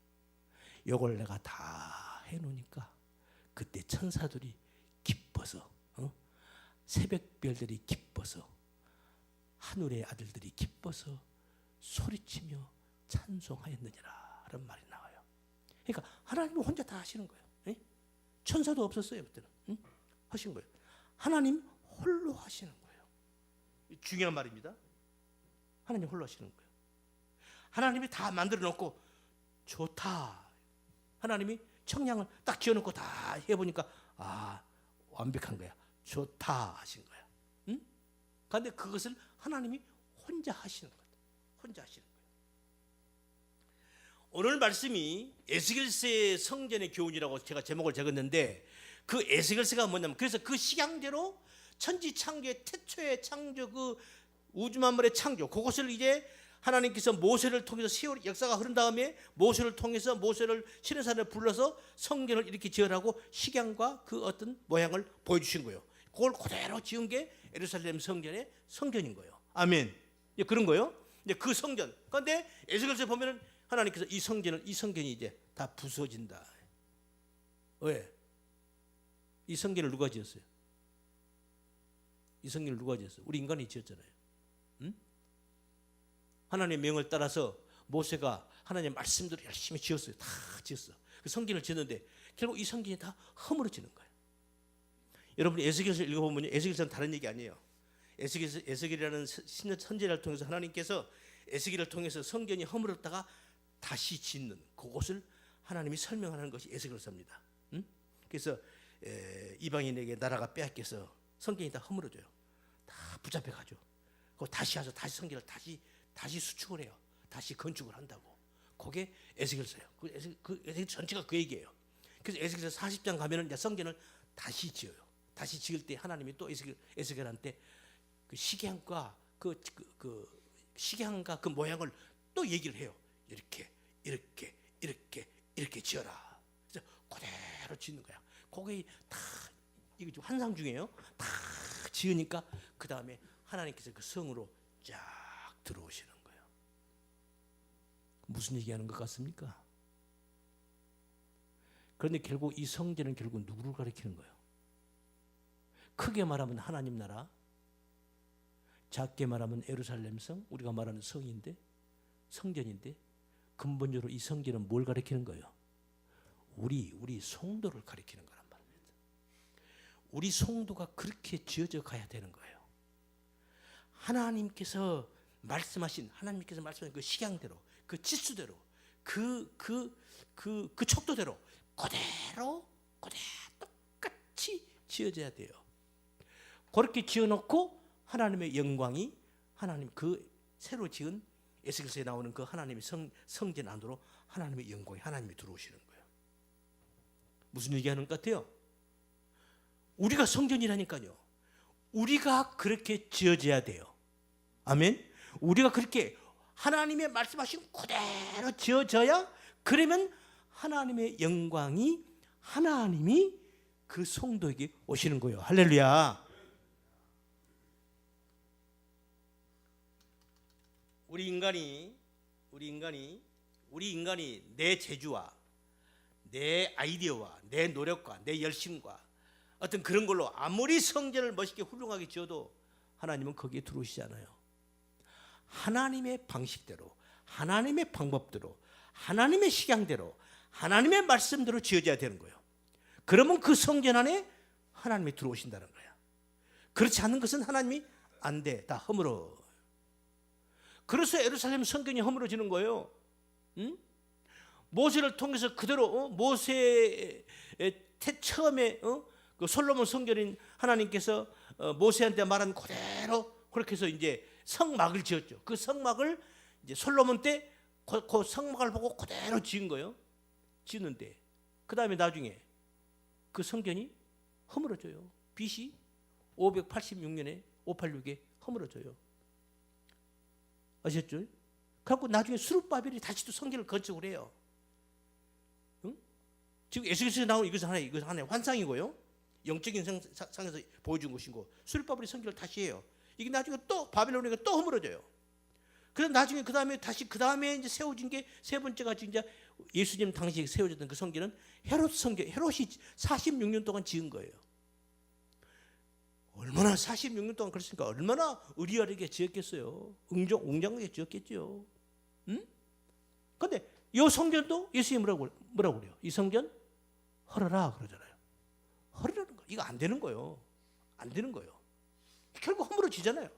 이걸 내가 다 해놓으니까 그때 천사들이 기뻐서 새벽별들이 기뻐서 하늘의 아들들이 기뻐서 소리치며 찬송하였느니라 라는 말이 나와요. 그러니까 하나님은 혼자 다 하시는 거예요. 천사도 없었어요. 그때는 하신 거예요. 하나님 홀로 하시는 거예요. 중요한 말입니다. 하나님 홀로 하시는 거예요. 하나님이 다 만들어 놓고 좋다. 하나님이 청량을 딱 지어놓고 다 해보니까 완벽한 거야. 좋다 하신 거야. 그런데 그것을 하나님이 혼자 하시는 거예요. 혼자 하시는 거예요. 오늘 말씀이 에스겔서의 성전의 교훈이라고 제가 제목을 적었는데 그 에스겔서가 뭐냐면 그래서 그 식양대로 천지 창조의 태초의 창조 그 우주 만물의 창조 그것을 이제 하나님께서 모세를 통해서 세월 역사가 흐른 다음에 모세를 통해서 모세를 시내산에 불러서 성전을 이렇게 지으라고 식양과 그 어떤 모양을 보여주신 거예요. 그걸 그대로 지은 게 예루살렘 성전의 성전인 거예요. 아멘. 그런 거예요. 이제 그 성전. 그런데 에스겔서에 보면은 하나님께서 이 성전이 이제 다 부서진다. 왜? 이 성전을 누가 지었어요? 이 성전을 누가 지었어요? 우리 인간이 지었잖아요. 하나님의 명을 따라서 모세가 하나님의 말씀대로 열심히 지었어요. 다 지었어. 그 성전을 지었는데 결국 이 성전이 다 허물어지는 거예요. 여러분이 에스겔서 읽어보면 에스겔서는 다른 얘기 아니에요. 에스겔이라는 선지자를 통해서 하나님께서 에스겔을 통해서 성전이 허물었다가 다시 짓는 그것을 하나님이 설명하는 것이 에스겔서입니다. 그래서 이방인에게 나라가 빼앗겨서 성전이 다 허물어져요. 다 붙잡혀 가죠. 그거 다시 와서 다시 성전을 다시 수축을 해요. 다시 건축을 한다고. 그게 에스겔서예요. 그 에스겔 전체가 그 얘기예요. 그래서 에스겔서 40장 가면은 이제 성전을 다시 지어요. 다시 지을 때 하나님이 또 에스겔한테 그 시계함과 그 시계함과 그 모양을 또 얘기를 해요. 이렇게 지어라. 그래서 그대로 짓는 거야. 그게 다 이게 좀 환상 중이에요. 다 지으니까 그 다음에 하나님께서 그 성으로 쫙 들어오시는 거예요. 무슨 얘기하는 것 같습니까? 그런데 결국 이 성전은 결국 누구를 가리키는 거예요? 크게 말하면 하나님 나라, 작게 말하면 예루살렘 성, 우리가 말하는 성인데 성전인데 근본적으로 이 성전은 뭘 가리키는 거예요? 우리 성도를 가리키는 거란 말입니다. 우리 성도가 그렇게 지어져 가야 되는 거예요. 하나님께서 말씀하신 그 식양대로, 그 지수대로, 그 척도대로 그대로 똑같이 지어져야 돼요. 그렇게 지어놓고 하나님의 영광이 하나님 그 새로 지은 에스겔서에 나오는 그 하나님의 성전 안으로 하나님의 영광이 하나님이 들어오시는 거예요. 무슨 얘기하는 것 같아요? 우리가 성전이라니까요. 우리가 그렇게 지어져야 돼요. 아멘. 우리가 그렇게 하나님의 말씀하신 그대로 지어져야 그러면 하나님의 영광이 하나님이 그 성도에게 오시는 거예요. 할렐루야. 우리 인간이 내 재주와 내 아이디어와 내 노력과 내 열심과 어떤 그런 걸로 아무리 성전을 멋있게 훌륭하게 지어도 하나님은 거기에 들어오시지 않아요. 하나님의 방식대로, 하나님의 방법대로, 하나님의 식양대로, 하나님의 말씀대로 지어져야 되는 거예요. 그러면 그 성전 안에 하나님이 들어오신다는 거야. 그렇지 않은 것은 하나님이 안 돼. 다 허물어. 그래서 예루살렘 성전이 허물어지는 거예요. 모세를 통해서 그대로 모세의 처음에 그 솔로몬 성전인 하나님께서 모세한테 말한 그대로 그렇게 해서 이제 성막을 지었죠. 그 성막을 이제 솔로몬 때 그 성막을 보고 그대로 지은 거예요. 지었는데 그 다음에 나중에 그 성전이 허물어져요. BC 586년에 586에 허물어져요. 아셨죠? 그래갖고 나중에 스룹바벨이 다시 또 성전을 건축을 해요. 응? 지금 에스겔서에 나오는 이것은 하나의 환상이고요. 영적인 상에서 보여준 것이고 스룹바벨이 성전을 다시 해요. 이게 나중에 또 바벨론이가 또 허물어져요. 그래서 나중에 그 다음에 이제 세워진 게 세 번째가 이제 예수님 당시에 세워졌던 그 성전은 헤롯 성전, 헤롯이 46년 동안 지은 거예요. 얼마나 46년 동안 그랬으니까 얼마나 의리하게 지었겠어요. 웅장하게 지었겠죠. 응? 근데 이 성전도 예수님이 뭐라고 그래요? 이 성전 헐어라 그러잖아요. 헐으라는 거. 이거 안 되는 거예요. 안 되는 거예요. 결국 허물어지잖아요.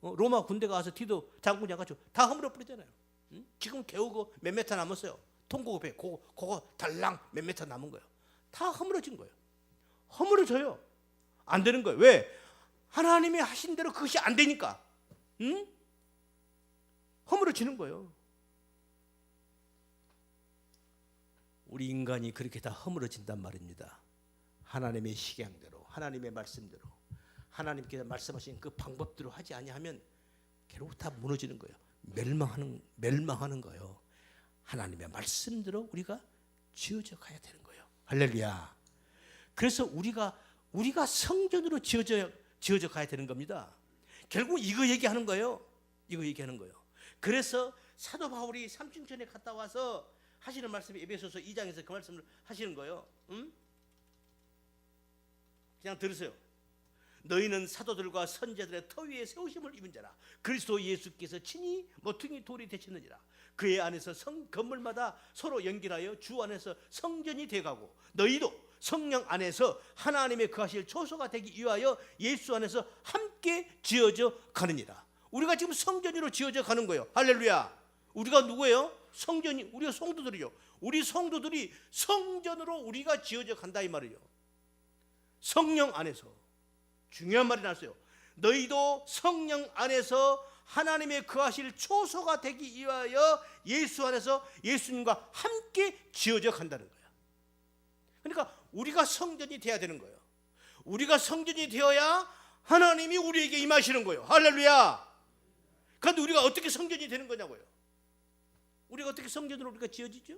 로마 군대가 와서 디도 장군이 와가지고 다 허물어 버리잖아요. 응? 지금 겨우 그 몇 메타 남았어요. 통곡배 그거 달랑 몇 메타 남은 거예요. 다 허물어진 거예요. 허물어져요. 안 되는 거예요. 왜? 하나님이 하신 대로 그것이 안 되니까. 응? 허물어지는 거예요. 우리 인간이 그렇게 다 허물어진단 말입니다. 하나님의 식양대로, 하나님의 말씀대로, 하나님께서 말씀하신 그 방법대로 하지 아니하면 결국 다 무너지는 거예요. 멸망하는 거예요. 하나님의 말씀대로 우리가 지어져 가야 되는 거예요. 할렐루야. 그래서 우리가 성전으로 지어져 가야 되는 겁니다. 결국 이거 얘기하는 거예요. 이거 얘기하는 거예요. 그래서 사도 바울이 삼층천에 갔다 와서 하시는 말씀이 에베소서 2장에서 그 말씀을 하시는 거예요. 응? 그냥 들으세요. 너희는 사도들과 선지자들의 터 위에 세우심을 입은 자라. 그리스도 예수께서 친히 모퉁이 돌이 되셨느니라. 그의 안에서 건물마다 서로 연결하여 주 안에서 성전이 되어가고 너희도 성령 안에서 하나님의 거하실 초소가 되기 위하여 예수 안에서 함께 지어져 가느니라. 우리가 지금 성전으로 지어져 가는 거예요. 할렐루야. 우리가 누구예요? 성전이, 우리가 성도들이요. 우리 성도들이 성전으로 우리가 지어져 간다 이 말이에요. 성령 안에서. 중요한 말이 나왔어요. 너희도 성령 안에서 하나님의 거하실 초소가 되기 위하여 예수 안에서 예수님과 함께 지어져 간다는 거야. 그러니까 우리가 성전이 되어야 되는 거예요. 우리가 성전이 되어야 하나님이 우리에게 임하시는 거예요. 할렐루야. 그런데 우리가 어떻게 성전이 되는 거냐고요. 우리가 어떻게 성전으로 우리가 지어지죠?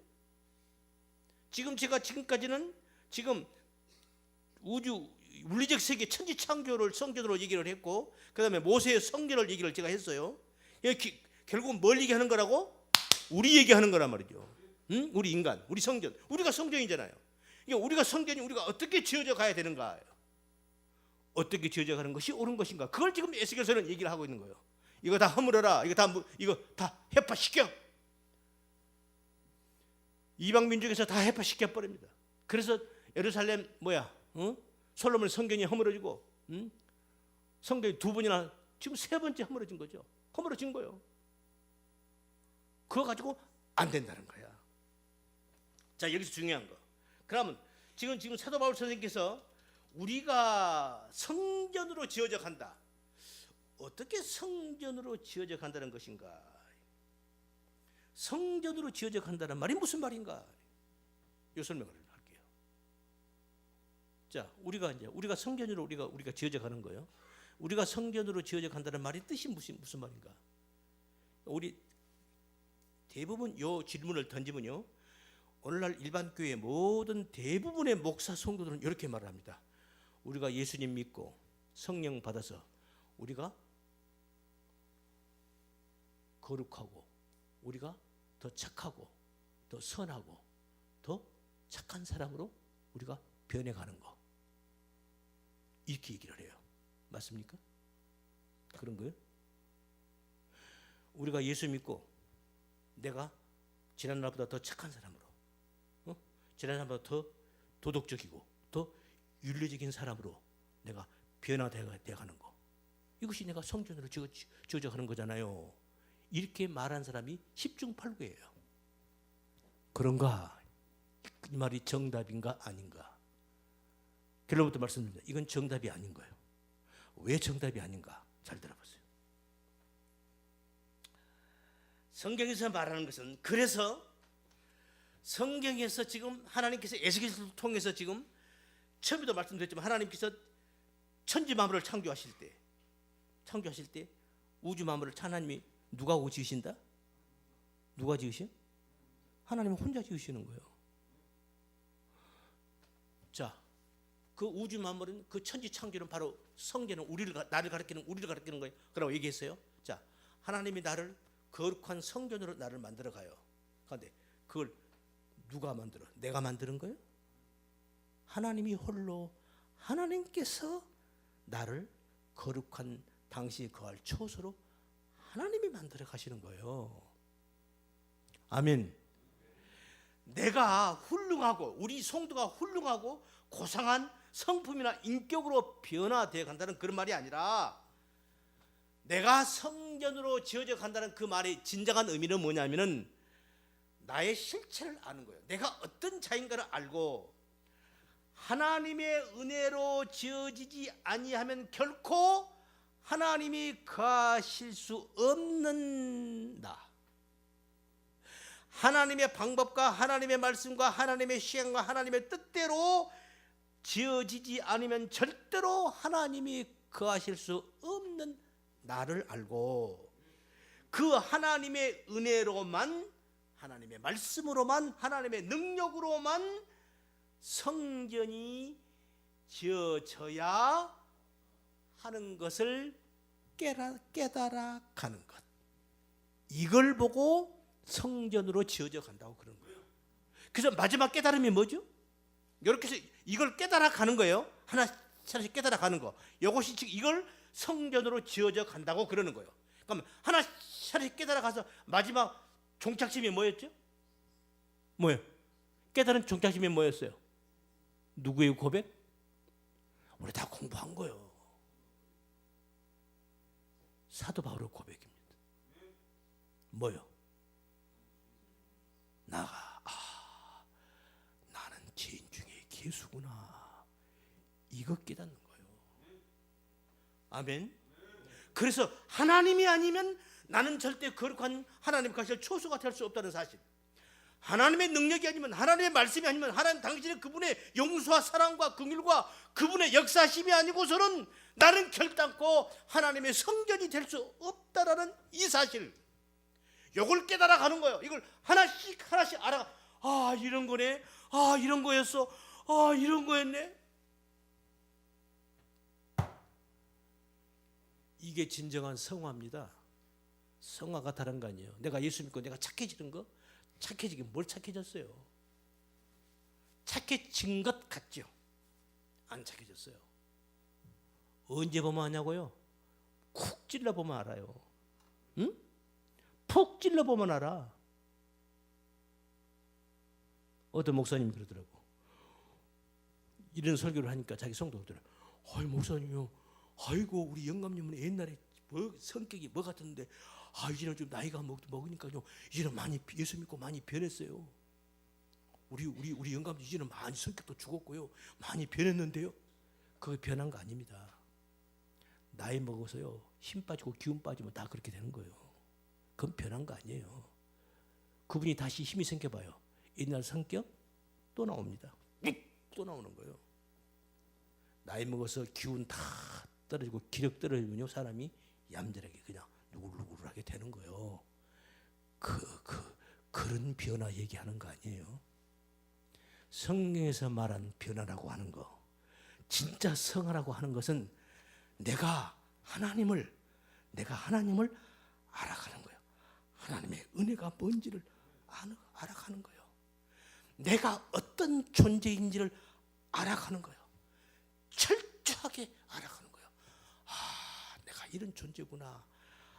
지금 제가 지금까지는 지금 우주 물리적 세계 천지 창조를 성전으로 얘기를 했고, 그 다음에 모세의 성전을 얘기를 제가 했어요. 결국은 뭘 얘기하는 거라고? 우리 얘기하는 거란 말이죠. 응? 우리 인간, 우리 성전, 우리가 성전이잖아요. 그러니까 우리가 성전이 우리가 어떻게 지어져 가야 되는가? 어떻게 지어져 가는 것이 옳은 것인가? 그걸 지금 에스겔서는 얘기를 하고 있는 거예요. 이거 다 허물어라. 이거 다 해파시켜. 이방 민족에서 다 해파시켜 버립니다. 그래서 예루살렘 솔로몬 성전이 허물어지고, 성전이 2번이나 지금 3번째 허물어진 거죠. 허물어진 거예요. 그거 가지고 안 된다는 거야. 자, 여기서 중요한 거. 그러면 지금 사도 바울 선생님께서 우리가 성전으로 지어져 간다. 어떻게 성전으로 지어져 간다는 것인가? 성전으로 지어져 간다는 말이 무슨 말인가? 이 설명을 할게요. 자, 우리가 성전으로 우리가 지어져 가는 거예요. 우리가 성전으로 지어져 간다는 말이 뜻이 무슨 말인가? 우리 대부분 요 질문을 던지면요, 오늘날 일반 교회 모든 대부분의 목사 성도들은 이렇게 말을 합니다. 우리가 예수님 믿고 성령 받아서 우리가 거룩하고 우리가 더 착하고 더 선하고 더 착한 사람으로 우리가 변해가는 거, 이렇게 얘기를 해요. 맞습니까? 그런 거예요? 우리가 예수 믿고 내가 지난 날보다 더 착한 사람으로, 지난 날보다 더 도덕적이고 더 윤리적인 사람으로 내가 변화되어 가는 거, 이것이 내가 성전으로 지어져 가는 거잖아요. 이렇게 말한 사람이 10중 8구예요. 그런가? 이 말이 정답인가 아닌가? 결론부터 말씀드립니다. 이건 정답이 아닌 거예요. 왜 정답이 아닌가? 잘 들어보세요. 성경에서 말하는 것은, 그래서 성경에서 지금 하나님께서 에스겔서를 통해서 지금 처음에도 말씀드렸지만, 하나님께서 천지 만물을 창조하실 때 우주 만물을 하나님이 누가 하고 지으신다? 누가 지으셔? 하나님은 혼자 지으시는 거예요. 자, 그 우주 만물은, 그 천지 창조는 바로 성전은 나를 가리키는, 우리를 가리키는 거예요. 그라고 얘기했어요. 자, 하나님이 나를 거룩한 성전으로 나를 만들어 가요. 그런데 그걸 누가 만들어? 내가 만드는 거예요? 하나님이 홀로, 하나님께서 나를 거룩한 당신이 거할 초소로 하나님이 만들어 가시는 거예요. 아멘. 내가 훌륭하고 우리 성도가 훌륭하고 고상한 성품이나 인격으로 변화되어 간다는 그런 말이 아니라, 내가 성전으로 지어져 간다는 그 말의 진정한 의미는 뭐냐면은 나의 실체를 아는 거예요. 내가 어떤 자인가를 알고, 하나님의 은혜로 지어지지 아니하면 결코 하나님이 거하실 수 없는 나, 하나님의 방법과 하나님의 말씀과 하나님의 시행과 하나님의 뜻대로 지어지지 않으면 절대로 하나님이 거하실 수 없는 나를 알고, 그 하나님의 은혜로만, 하나님의 말씀으로만, 하나님의 능력으로만 성전이 지어져야 하는 것을 깨달아 가는 것, 이걸 보고 성전으로 지어져 간다고 그런 거예요. 그래서 마지막 깨달음이 뭐죠? 이렇게 해서 이걸 깨달아 가는 거예요. 하나씩 깨달아 가는 거, 이것이 지금 이걸 성전으로 지어져 간다고 그러는 거예요. 그러면 하나씩 깨달아 가서 마지막 종착심이 뭐였죠? 뭐예요? 깨달은 종착심이 뭐였어요? 누구의 고백? 우리 다 공부한 거예요. 사도 바울의 고백입니다. 뭐요? 나가 나는 죄인 중에 괴수구나. 이거 깨닫는 거예요. 아멘. 그래서 하나님이 아니면 나는 절대 거룩한 하나님 가실 초소가 될 수 없다는 사실. 하나님의 능력이 아니면, 하나님의 말씀이 아니면, 하나님 당신의 그분의 용서와 사랑과 긍휼과 그분의 역사심이 아니고서는 나는 결단코 하나님의 성전이 될 수 없다라는 이 사실, 이걸 깨달아 가는 거예요. 이걸 하나씩 하나씩 알아가. 아, 이런 거네. 아, 이런 거였어. 아, 이런 거였네. 이게 진정한 성화입니다. 성화가 다른 거 아니에요. 내가 예수 믿고 내가 착해지는 거? 착해지긴 뭘 착해졌어요? 착해진 것 같죠? 안 착해졌어요. 언제 보면 하냐고요? 쿡 찔러보면 알아요. 응? 푹 찔러보면 알아. 어떤 목사님이 그러더라고. 이런 설교를 하니까 자기 성도들은, 아이 목사님요, 아이고 우리 영감님은 옛날에 뭐 성격이 뭐 같았는데, 아 이제는 좀 나이가 먹으니까요, 이제는 많이 예수 믿고 많이 변했어요. 우리 영감님 이제는 많이 성격도 죽었고요, 많이 변했는데요. 그거 변한 거 아닙니다. 나이 먹어서요, 힘 빠지고 기운 빠지면 다 그렇게 되는 거예요. 그건 변한 거 아니에요. 그분이 다시 힘이 생겨봐요. 옛날 성격 또 나옵니다. 또 나오는 거예요. 나이 먹어서 기운 다 떨어지고 기력 떨어지면요, 사람이 얌전하게 그냥 누굴누굴하게 되는 거예요. 그런 변화 얘기하는 거 아니에요. 성경에서 말한 변화라고 하는 거, 진짜 성화라고 하는 것은 내가 하나님을 알아가는 거예요. 하나님의 은혜가 뭔지를 알아가는 거예요. 내가 어떤 존재인지를 알아가는 거예요. 철저하게 알아가는 거예요. 아, 내가 이런 존재구나.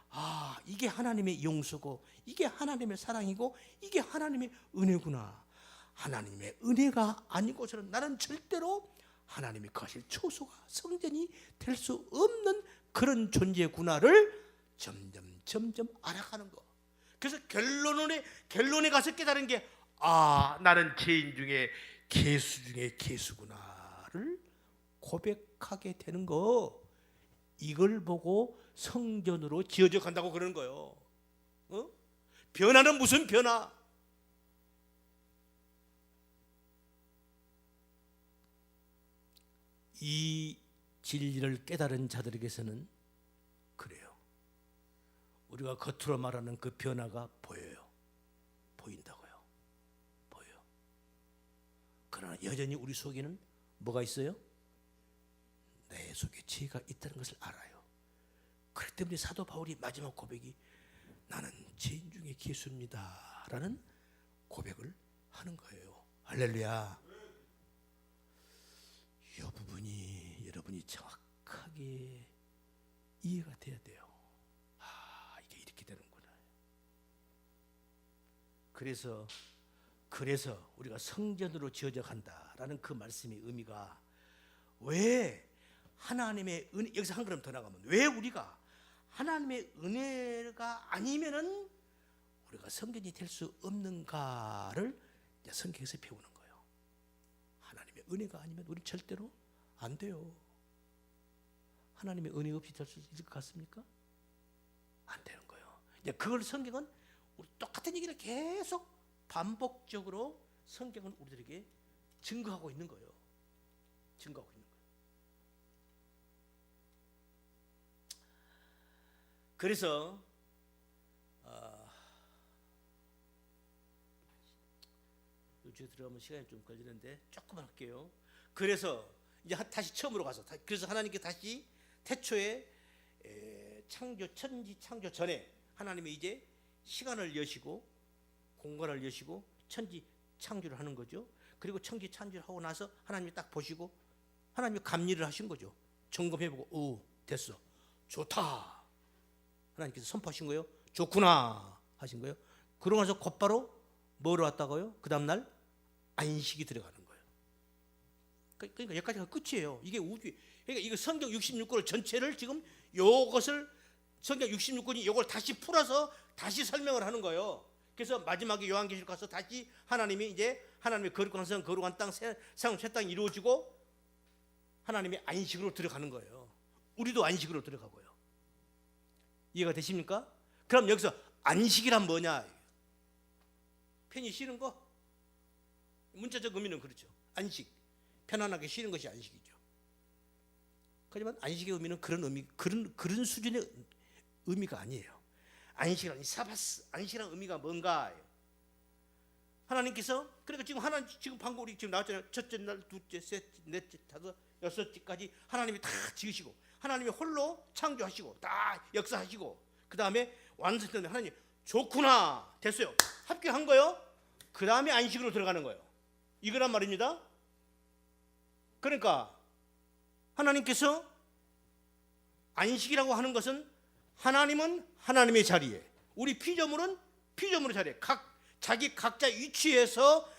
아, 이게 하나님의 용서고, 이게 하나님의 사랑이고, 이게 하나님의 은혜구나. 하나님의 은혜가 아니고서는 나는 절대로 하나님이 거하실 초소가, 성전이 될 수 없는 그런 존재구나를 점점 알아가는 거. 그래서 결론에 가서 깨달은 게, 아, 나는 죄인 중에 괴수 중에 괴수구나를 고백하게 되는 거. 이걸 보고 성전으로 지어져 간다고 그러는 거예요. 변화는 무슨 변화? 이 진리를 깨달은 자들에게서는 그래요. 우리가 겉으로 말하는 그 변화가 보여요. 보인다고요. 보여요. 그러나 여전히 우리 속에는 뭐가 있어요? 내 속에 죄가 있다는 것을 알아요. 그렇기 때문에 사도 바울이 마지막 고백이 나는 죄인 중에 괴수입니다 라는 고백을 하는 거예요. 할렐루야. 이 부분이 여러분이 정확하게 이해가 돼야 돼요. 아, 이게 이렇게 되는구나. 그래서 우리가 성전으로 지어져 간다라는 그 말씀의 의미가, 왜 하나님의 은혜, 여기서 한 걸음 더 나가면 왜 우리가 하나님의 은혜가 아니면은 우리가 성전이 될 수 없는가를 이제 성경에서 배우는 거예요. 하나님의 은혜가 아니면 우리 절대로 안 돼요. 하나님의 은혜 없이 될 수 있을 것 같습니까? 안 되는 거예요. 이제 그걸 성경은 우리 똑같은 얘기를 계속 반복적으로 성경은 우리들에게 증거하고 있는 거예요. 증거하고 있는 거예요. 그래서 요즘에 들어가면 시간이 좀 걸리는데 조금만 할게요. 그래서 이제 다시 처음으로 가서, 그래서 하나님께 다시 태초에 천지 창조 전에 하나님이 이제 시간을 여시고 공간을 여시고 천지 창조를 하는 거죠. 그리고 천지 창조를 하고 나서 하나님이 딱 보시고 하나님이 감리를 하신 거죠. 점검해보고, 오, 됐어, 좋다. 하나님께서 선포하신 거예요. 좋구나 하신 거예요. 그러고 나서 곧바로 뭐로 왔다고요? 그 다음날 안식이 들어가는 거예요. 그러니까 여기까지가 끝이에요. 이게 우주. 그러니까 이거 성경 66권 전체를 지금 요것을 성경 66권이 이걸 다시 풀어서 다시 설명을 하는 거예요. 그래서 마지막에 요한계시록 가서 다시 하나님이 이제 하나님의 거룩한 성, 거룩한 땅, 새 땅이 이루어지고 하나님의 안식으로 들어가는 거예요. 우리도 안식으로 들어가고요. 이해가 되십니까? 그럼 여기서 안식이란 뭐냐? 편히 쉬는 거? 문자적 의미는 그렇죠. 안식, 편안하게 쉬는 것이 안식이죠. 하지만 안식의 의미는 그런 의미, 그런 수준의 의미가 아니에요. 안식이란 사바스, 안식이란 의미가 뭔가? 하나님께서 그러니까 지금 지금 방금 우리 지금 나왔잖아요. 첫째 날, 둘째, 셋째, 넷째, 다섯, 여섯째까지 하나님이 다 지으시고 하나님이 홀로 창조하시고 다 역사하시고 그 다음에 완성되면 하나님 좋구나 됐어요. 합격한 거요. 그 다음에 안식으로 들어가는 거예요. 이거란 말입니다. 그러니까 하나님께서 안식이라고 하는 것은 하나님은 하나님의 자리에, 우리 피조물은 피조물의 자리에 자기 각자 위치에서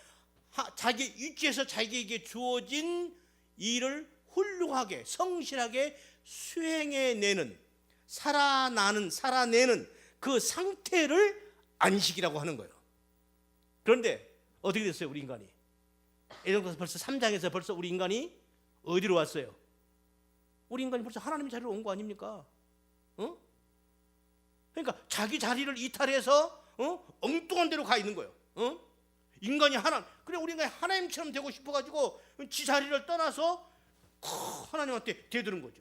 자기 위치에서 자기에게 주어진 일을 훌륭하게 성실하게 수행해내는 살아내는 그 상태를 안식이라고 하는 거예요. 그런데 어떻게 됐어요? 우리 인간이 에덴에서 벌써 3장에서 벌써 우리 인간이 어디로 왔어요? 우리 인간이 벌써 하나님의 자리로 온 거 아닙니까? 그러니까 자기 자리를 이탈해서 엉뚱한 데로 가 있는 거예요. 인간이 그래 우리 인간이 하나님처럼 되고 싶어가지고 지 자리를 떠나서 하나님한테 대드는 거죠.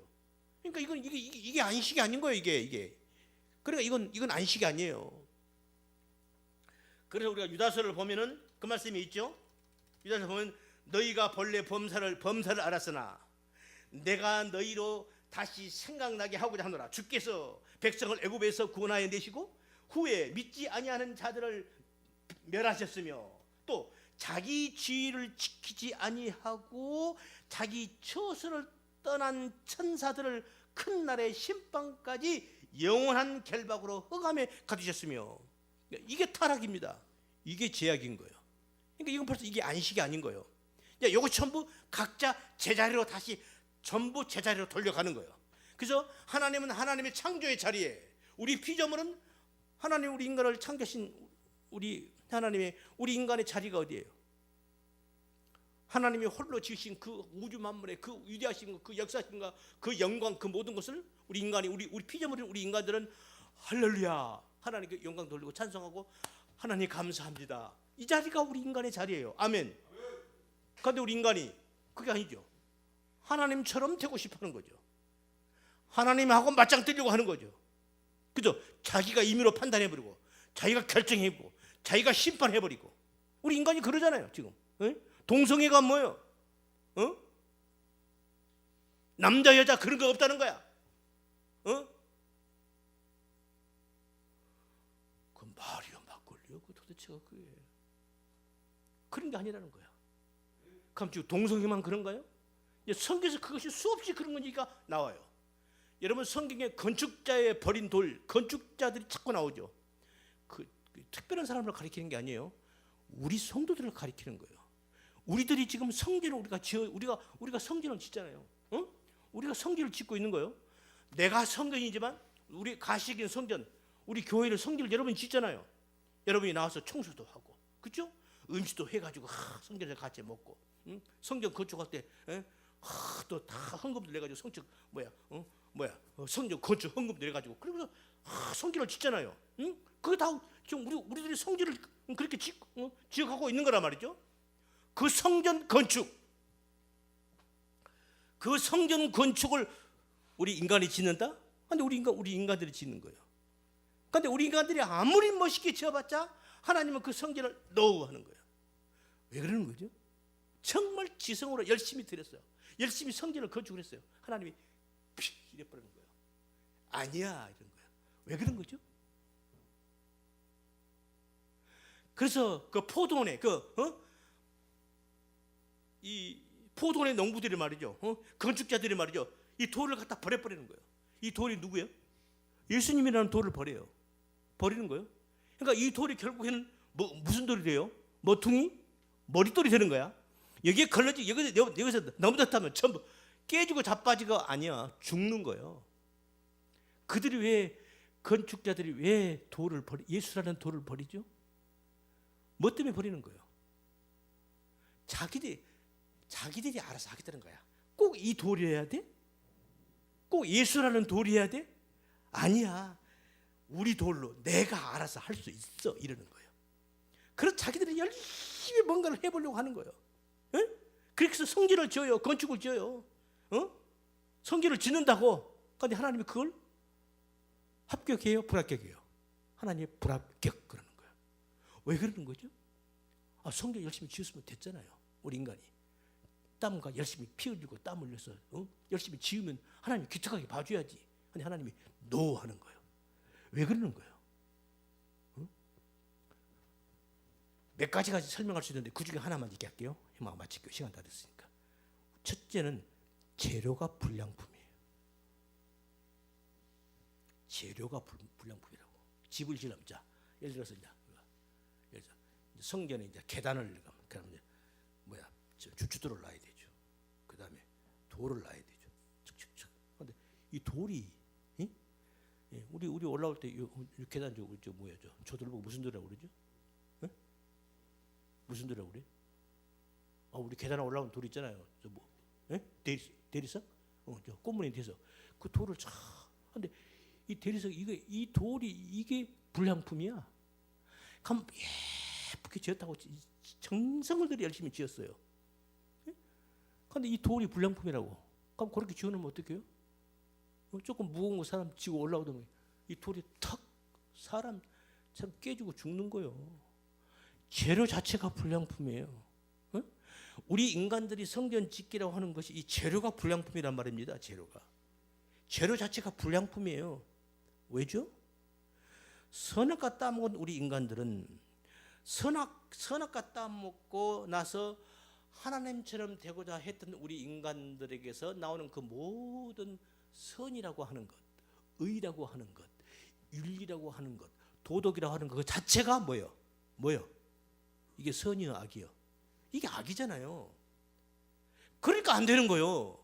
그러니까 이게 안식이 아닌 거예요. 이게 그러니까 이건 안식이 아니에요. 그래서 우리가 유다서를 보면은 그 말씀이 있죠. 유다서 보면 너희가 본래 범사를 알았으나 내가 너희로 다시 생각나게 하고자 하노라. 주께서 백성을 애굽에서 구원하여 내시고 후에 믿지 아니하는 자들을 멸하셨으며 또 자기 지위를 지키지 아니하고 자기 처소를 떠난 천사들을 큰 날의 심판까지 영원한 결박으로 흑암에 가두셨으며 이게 타락입니다. 이게 제약인 거예요. 그러니까 이건 벌써 이게 안식이 아닌 거예요. 이거 전부 각자 제자리로 다시 전부 제자리로 돌려가는 거예요. 그래서 하나님은 하나님의 창조의 자리에, 우리 피조물은 하나님 우리 인간을 창조하신 우리 하나님의 우리 인간의 자리가 어디예요? 하나님이 홀로 지으신 그 우주 만물의 그 위대하신 그 역사심과 그 영광 그 모든 것을 우리 인간이 우리 피조물인 우리 인간들은 할렐루야 하나님께 영광 돌리고 찬송하고 하나님 감사합니다. 이 자리가 우리 인간의 자리예요. 아멘. 그런데 우리 인간이 그게 아니죠. 하나님처럼 되고 싶어하는 거죠. 하나님하고 맞짱 뜨려고 하는 거죠. 그죠? 자기가 임의로 판단해버리고 자기가 결정해버리고 자기가 심판해버리고 우리 인간이 그러잖아요. 지금 동성애가 뭐예요? 남자 여자 그런 거 없다는 거야. 그 말이요 막걸리요 그 도대체가 그런 게 아니라는 거야. 그럼 지금 동성애만 그런가요? 성경에서 그것이 수없이 그런 거니까 나와요. 여러분 성경에 건축자의 버린 돌, 건축자들이 자꾸 나오죠. 그 특별한 사람을 가리키는 게 아니에요. 우리 성도들을 가리키는 거예요. 우리들이 지금 성전을 우리가 성전을 짓잖아요. 우리가 성전을 짓고 있는 거예요. 내가 성전이지만 우리 가시적인 성전, 우리 교회를 성전을 여러분이 짓잖아요. 여러분이 나와서 청소도 하고, 그렇죠? 음식도 해가지고 성전에서 같이 먹고, 성전 건축할 때 또 다 헌금도 내가지고 성전 건축 헌금 내가지고 그러면서 성전을 짓잖아요. 그게 다 지금 우리들이 성전을 그렇게 지어가고 있는 거란 말이죠. 그 성전 건축, 그 성전 건축을 우리 인간이 짓는다? 근데 우리 인간들이 짓는 거예요. 근데 우리 인간들이 아무리 멋있게 지어봤자 하나님은 그 성전을 노 하는 거예요. 왜 그러는 거죠? 정말 지성으로 열심히 드렸어요. 열심히 성전을 건축을 했어요. 하나님이 이래 버리는 거예요. 아니야 이런 거예요. 왜 그런 거죠? 그래서 그 포도원에 이 포도원의 농부들이 말이죠. 건축자들이 말이죠. 이 돌을 갖다 버려버리는 거예요. 이 돌이 누구예요? 예수님이라는 돌을 버리는 거예요. 그러니까 이 돌이 결국에는 무슨 돌이 돼요? 머퉁이? 머릿돌이 되는 거야. 여기에 걸러지 여기서 넘어졌다면 전부 깨지고 자빠지가 아니야. 죽는 거예요. 그들이 왜 건축자들이 왜 예수라는 돌을 버리죠? 뭐 때문에 버리는 거예요? 자기들이 알아서 하겠다는 거야. 꼭 이 돌이어야 돼? 꼭 예수라는 돌이어야 돼? 아니야. 우리 돌로 내가 알아서 할 수 있어 이러는 거예요. 그래서 자기들이 열심히 뭔가를 해보려고 하는 거예요. 에? 그래서 성전을 지어요. 건축을 지어요. 성전을 짓는다고. 그런데 하나님이 그걸 합격해요? 불합격해요? 하나님이 불합격 그러는 거예요. 왜 그러는 거죠? 성전 열심히 지었으면 됐잖아요. 우리 인간이 땀과 열심히 피 흘리고 땀 흘려서 열심히 지으면 하나님이 기특하게 봐줘야지. 근데 하나님이 노 하는 거예요. 왜 그러는 거예요? 몇 가지가 설명할 수 있는데 그 중에 하나만 얘기할게요. 희망 마칠게요. 시간 다 됐으니까. 첫째는 재료가 불량품이에요. 재료가 불량품이라고. 집을 지으면 자, 예를 들어서 이제 성전에 이제 계단을 그러면 이제 주춧돌을 놔야 되죠. 그 다음에 돌을 놔야 되죠. 척척척. 그런데 이 돌이 우리 올라올 때 이 계단 저 뭐야 저돌 보고 무슨 돌이라고 그러죠? 무슨 돌이라고 그래? 우리 계단에 올라온 돌 있잖아요. 저 뭐? 대리석? 저 꽃무늬 대리석. 그 돌을 쫙. 근데 이 대리석 이 돌이 이게 불량품이야. 그럼 예쁘게 지었다고 정성을 들여 열심히 지었어요. 그런데 이 돌이 불량품이라고. 그럼 그렇게 지어놓으면 어떡해요? 조금 무거운 거 사람 지고 올라오더니 이 돌이 탁 사람 참 깨지고 죽는 거예요. 재료 자체가 불량품이에요. 우리 인간들이 성전 짓기라고 하는 것이 이 재료가 불량품이란 말입니다. 재료 자체가 불량품이에요. 왜죠? 선악과 따먹은 우리 인간들은 선악과 따먹고 나서 하나님처럼 되고자 했던 우리 인간들에게서 나오는 그 모든 선이라고 하는 것, 의라고 하는 것, 윤리라고 하는 것, 도덕이라고 하는 것, 그 자체가 뭐예요? 이게 선이요, 악이요? 이게 악이잖아요. 그러니까 안 되는 거예요.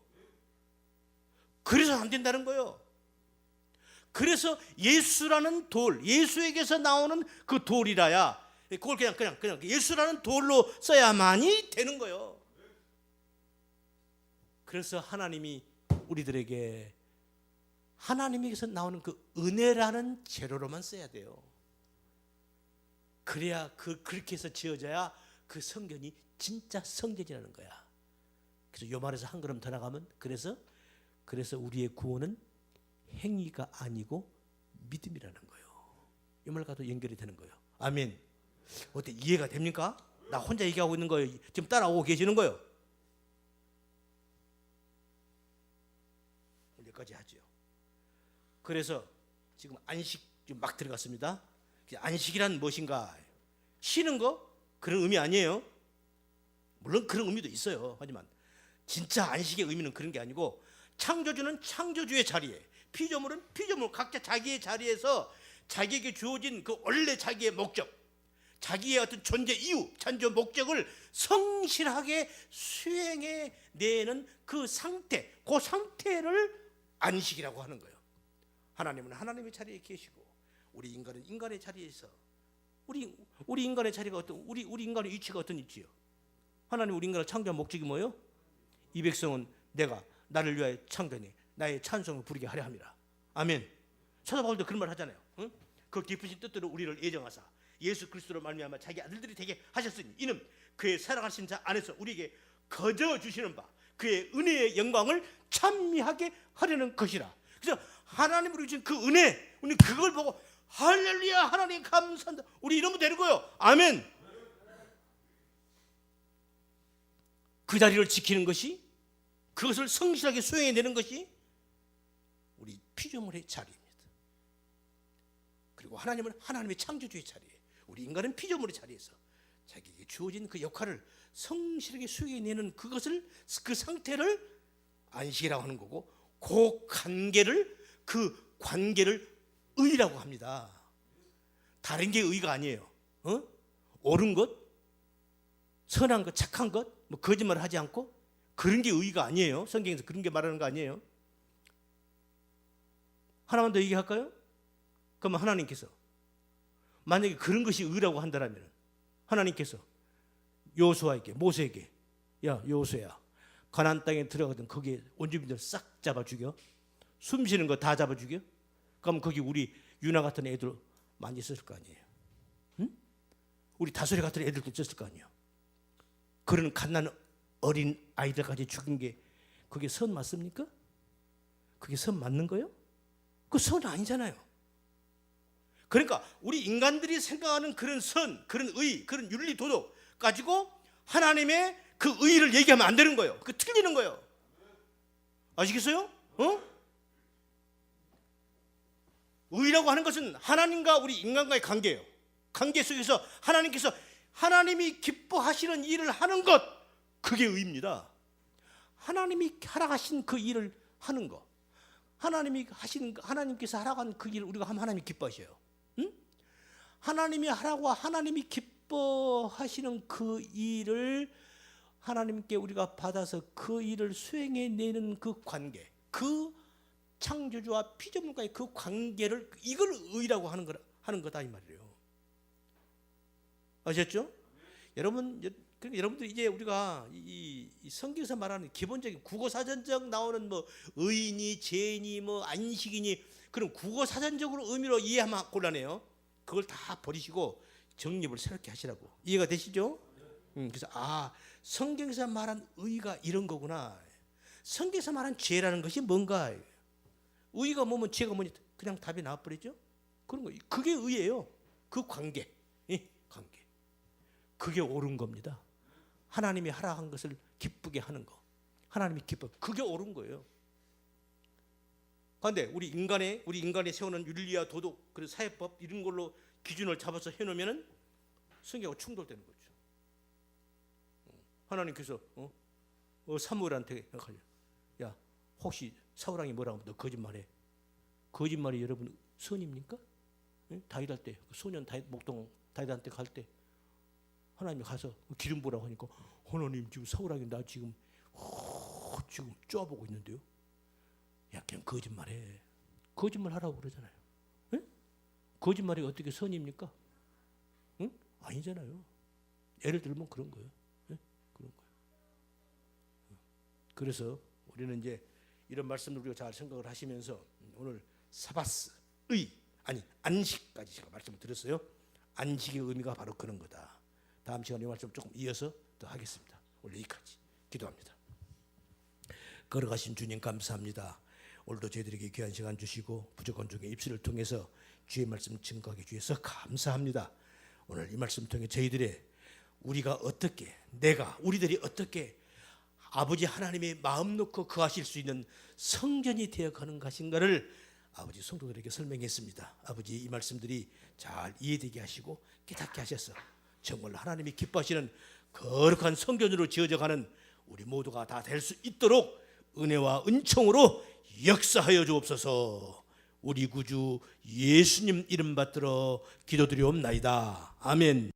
그래서 안 된다는 거예요. 그래서 예수라는 돌, 예수에게서 나오는 그 돌이라야 그걸 그냥 예수라는 돌로 써야만이 되는 거예요. 그래서 하나님이 우리들에게 하나님에게서 나오는 그 은혜라는 재료로만 써야 돼요. 그래야 그렇게 해서 지어져야 그 성전이 진짜 성전이라는 거야. 그래서 요 말에서 한 걸음 더 나가면 그래서 우리의 구원은 행위가 아니고 믿음이라는 거예요. 이 말과도 연결이 되는 거예요. 아멘. 어때, 이해가 됩니까? 나 혼자 얘기하고 있는 거예요? 지금 따라오고 계시는 거예요? 여기까지 하죠. 그래서 지금 안식 막 들어갔습니다. 안식이란 무엇인가? 쉬는 거? 그런 의미 아니에요. 물론 그런 의미도 있어요. 하지만 진짜 안식의 의미는 그런 게 아니고, 창조주는 창조주의 자리에, 피조물은 피조물 각자 자기의 자리에서 자기에게 주어진 그 원래 자기의 목적, 자기의 어떤 존재 이유, 창조 목적을 성실하게 수행해 내는 그 상태, 그 상태를 안식이라고 하는 거예요. 하나님은 하나님의 자리에 계시고 우리 인간은 인간의 자리에서, 우리 인간의 자리가 우리 인간의 위치가 어떤 위치요? 하나님 우리 인간을 창조한 목적이 뭐예요? 이 백성은 내가 나를 위하여 창조하니 나의 찬송을 부르게 하려 함이라. 아멘. 사도 바울도 그런 말 하잖아요. 응? 그 깊으신 뜻대로 우리를 예정하사 예수 그리스도로 말미암아 자기 아들들이 되게 하셨으니 이는 그의 사랑하신 자 안에서 우리에게 거저 주시는 바 그의 은혜의 영광을 찬미하게 하려는 것이라. 그래서 하나님 우리 주신 그 은혜, 우리 그걸 보고 할렐루야 하나님 감사한다, 우리 이러면 되는 거예요. 아멘. 그 자리를 지키는 것이, 그것을 성실하게 수행해내는 것이 우리 피조물의 자리입니다. 그리고 하나님은 하나님의 창조주의 자리에, 우리 인간은 피조물의 자리에서 자기에게 주어진 그 역할을 성실하게 수행해내는 그것을, 그 상태를 안식이라고 하는 거고, 그 관계를 의라고 합니다. 다른 게 의가 아니에요. 옳은 것, 선한 것, 착한 것, 뭐 거짓말을 하지 않고 그런 게 의가 아니에요. 성경에서 그런 게 말하는 거 아니에요. 하나만 더 얘기할까요? 그러면 하나님께서 만약에 그런 것이 의라고 한다면 하나님께서 여호수아에게, 모세에게, 야 여호수아야, 가나안 땅에 들어가던 거기에 원주민들 싹 잡아 죽여, 숨 쉬는 거 다 잡아 죽여. 그럼 거기 우리 유나 같은 애들 많이 있었을 거 아니에요. 응? 우리 다솔이 같은 애들도 있었을 거 아니에요. 그런 갓난 어린 아이들까지 죽인 게 그게 선 맞습니까? 그게 선 맞는 거예요? 그 선 아니잖아요. 그러니까 우리 인간들이 생각하는 그런 선, 그런 의, 그런 윤리 도덕 가지고 하나님의 그 의를 얘기하면 안 되는 거예요. 그 틀리는 거예요. 아시겠어요? 의라고 하는 것은 하나님과 우리 인간과의 관계예요. 관계 속에서 하나님께서 하나님이 기뻐하시는 일을 하는 것, 그게 의입니다. 하나님이 하라하신 그 일을 하는 것, 하나님께서 하라고 하는 그 일을 우리가 하면 하나님이 기뻐하셔요. 응? 하나님이 하라고 하나님이 기뻐하시는 그 일을 하나님께 우리가 받아서 그 일을 수행해내는 그 관계, 그 창조주와 피조물과의 그 관계를, 이걸 의라고 하는 거다 이 말이에요. 아셨죠? 여러분들 이제 우리가 이 성경에서 말하는 기본적인 국어사전적 나오는 뭐 의인이, 죄인이, 뭐 안식이니 그런 국어사전적으로 의미로 이해하면 곤란해요. 그걸 다 버리시고 정립을 새롭게 하시라고. 이해가 되시죠? 그래서 성경에서 말한 의가 이런 거구나. 성경에서 말한 죄라는 것이 뭔가, 의가 뭐면 죄가 뭐니 그냥 답이 나와버리죠. 그런 거, 그게 의예요. 그 관계, 관계. 그게 옳은 겁니다. 하나님이 하라 한 것을 기쁘게 하는 거, 하나님이 기뻐, 그게 옳은 거예요. 그런데 우리 인간이 세우는 윤리와 도덕, 그리고 사회법 이런 걸로 기준을 잡아서 해놓으면은 성경하고 충돌되는 거죠. 하나님께서 사무엘한테 야, 혹시 사울왕이 뭐라고 하면 너 거짓말해. 거짓말이 여러분 선입니까? 다윗 할 때, 소년 다윗 목동 다윗한테 갈 때 하나님이 가서 기름 부으라고 하니까 하나님 지금 사울왕이 나 지금 쪼아보고 있는데요. 야, 그냥 거짓말해. 거짓말 하라고 그러잖아요. 거짓말이 어떻게 선입니까? 아니잖아요. 예를 들면 그런 거예요. 그런 거예요. 그래서 우리는 이제 이런 말씀을 우리가 잘 생각을 하시면서 오늘 사바스, 안식까지 제가 말씀을 드렸어요. 안식의 의미가 바로 그런 거다. 다음 시간에 이 말씀 조금 이어서 더 하겠습니다. 오늘 여기까지 기도합니다. 걸어가신 주님 감사합니다. 오늘도 저희들에게 귀한 시간 주시고 부족한 중에 입술을 통해서 주의 말씀 증거하게 주셔서 감사합니다. 오늘 이 말씀 통해 저희들의 우리들이 어떻게 아버지 하나님의 마음 놓고 거하실 수 있는 성전이 되어가는 것인가를 아버지 성도들에게 설명했습니다. 아버지 이 말씀들이 잘 이해되게 하시고 깨닫게 하셔서 정말 하나님이 기뻐하시는 거룩한 성전으로 지어져가는 우리 모두가 다 될 수 있도록 은혜와 은총으로 역사하여 주옵소서. 우리 구주 예수님 이름 받들어 기도드리옵나이다. 아멘.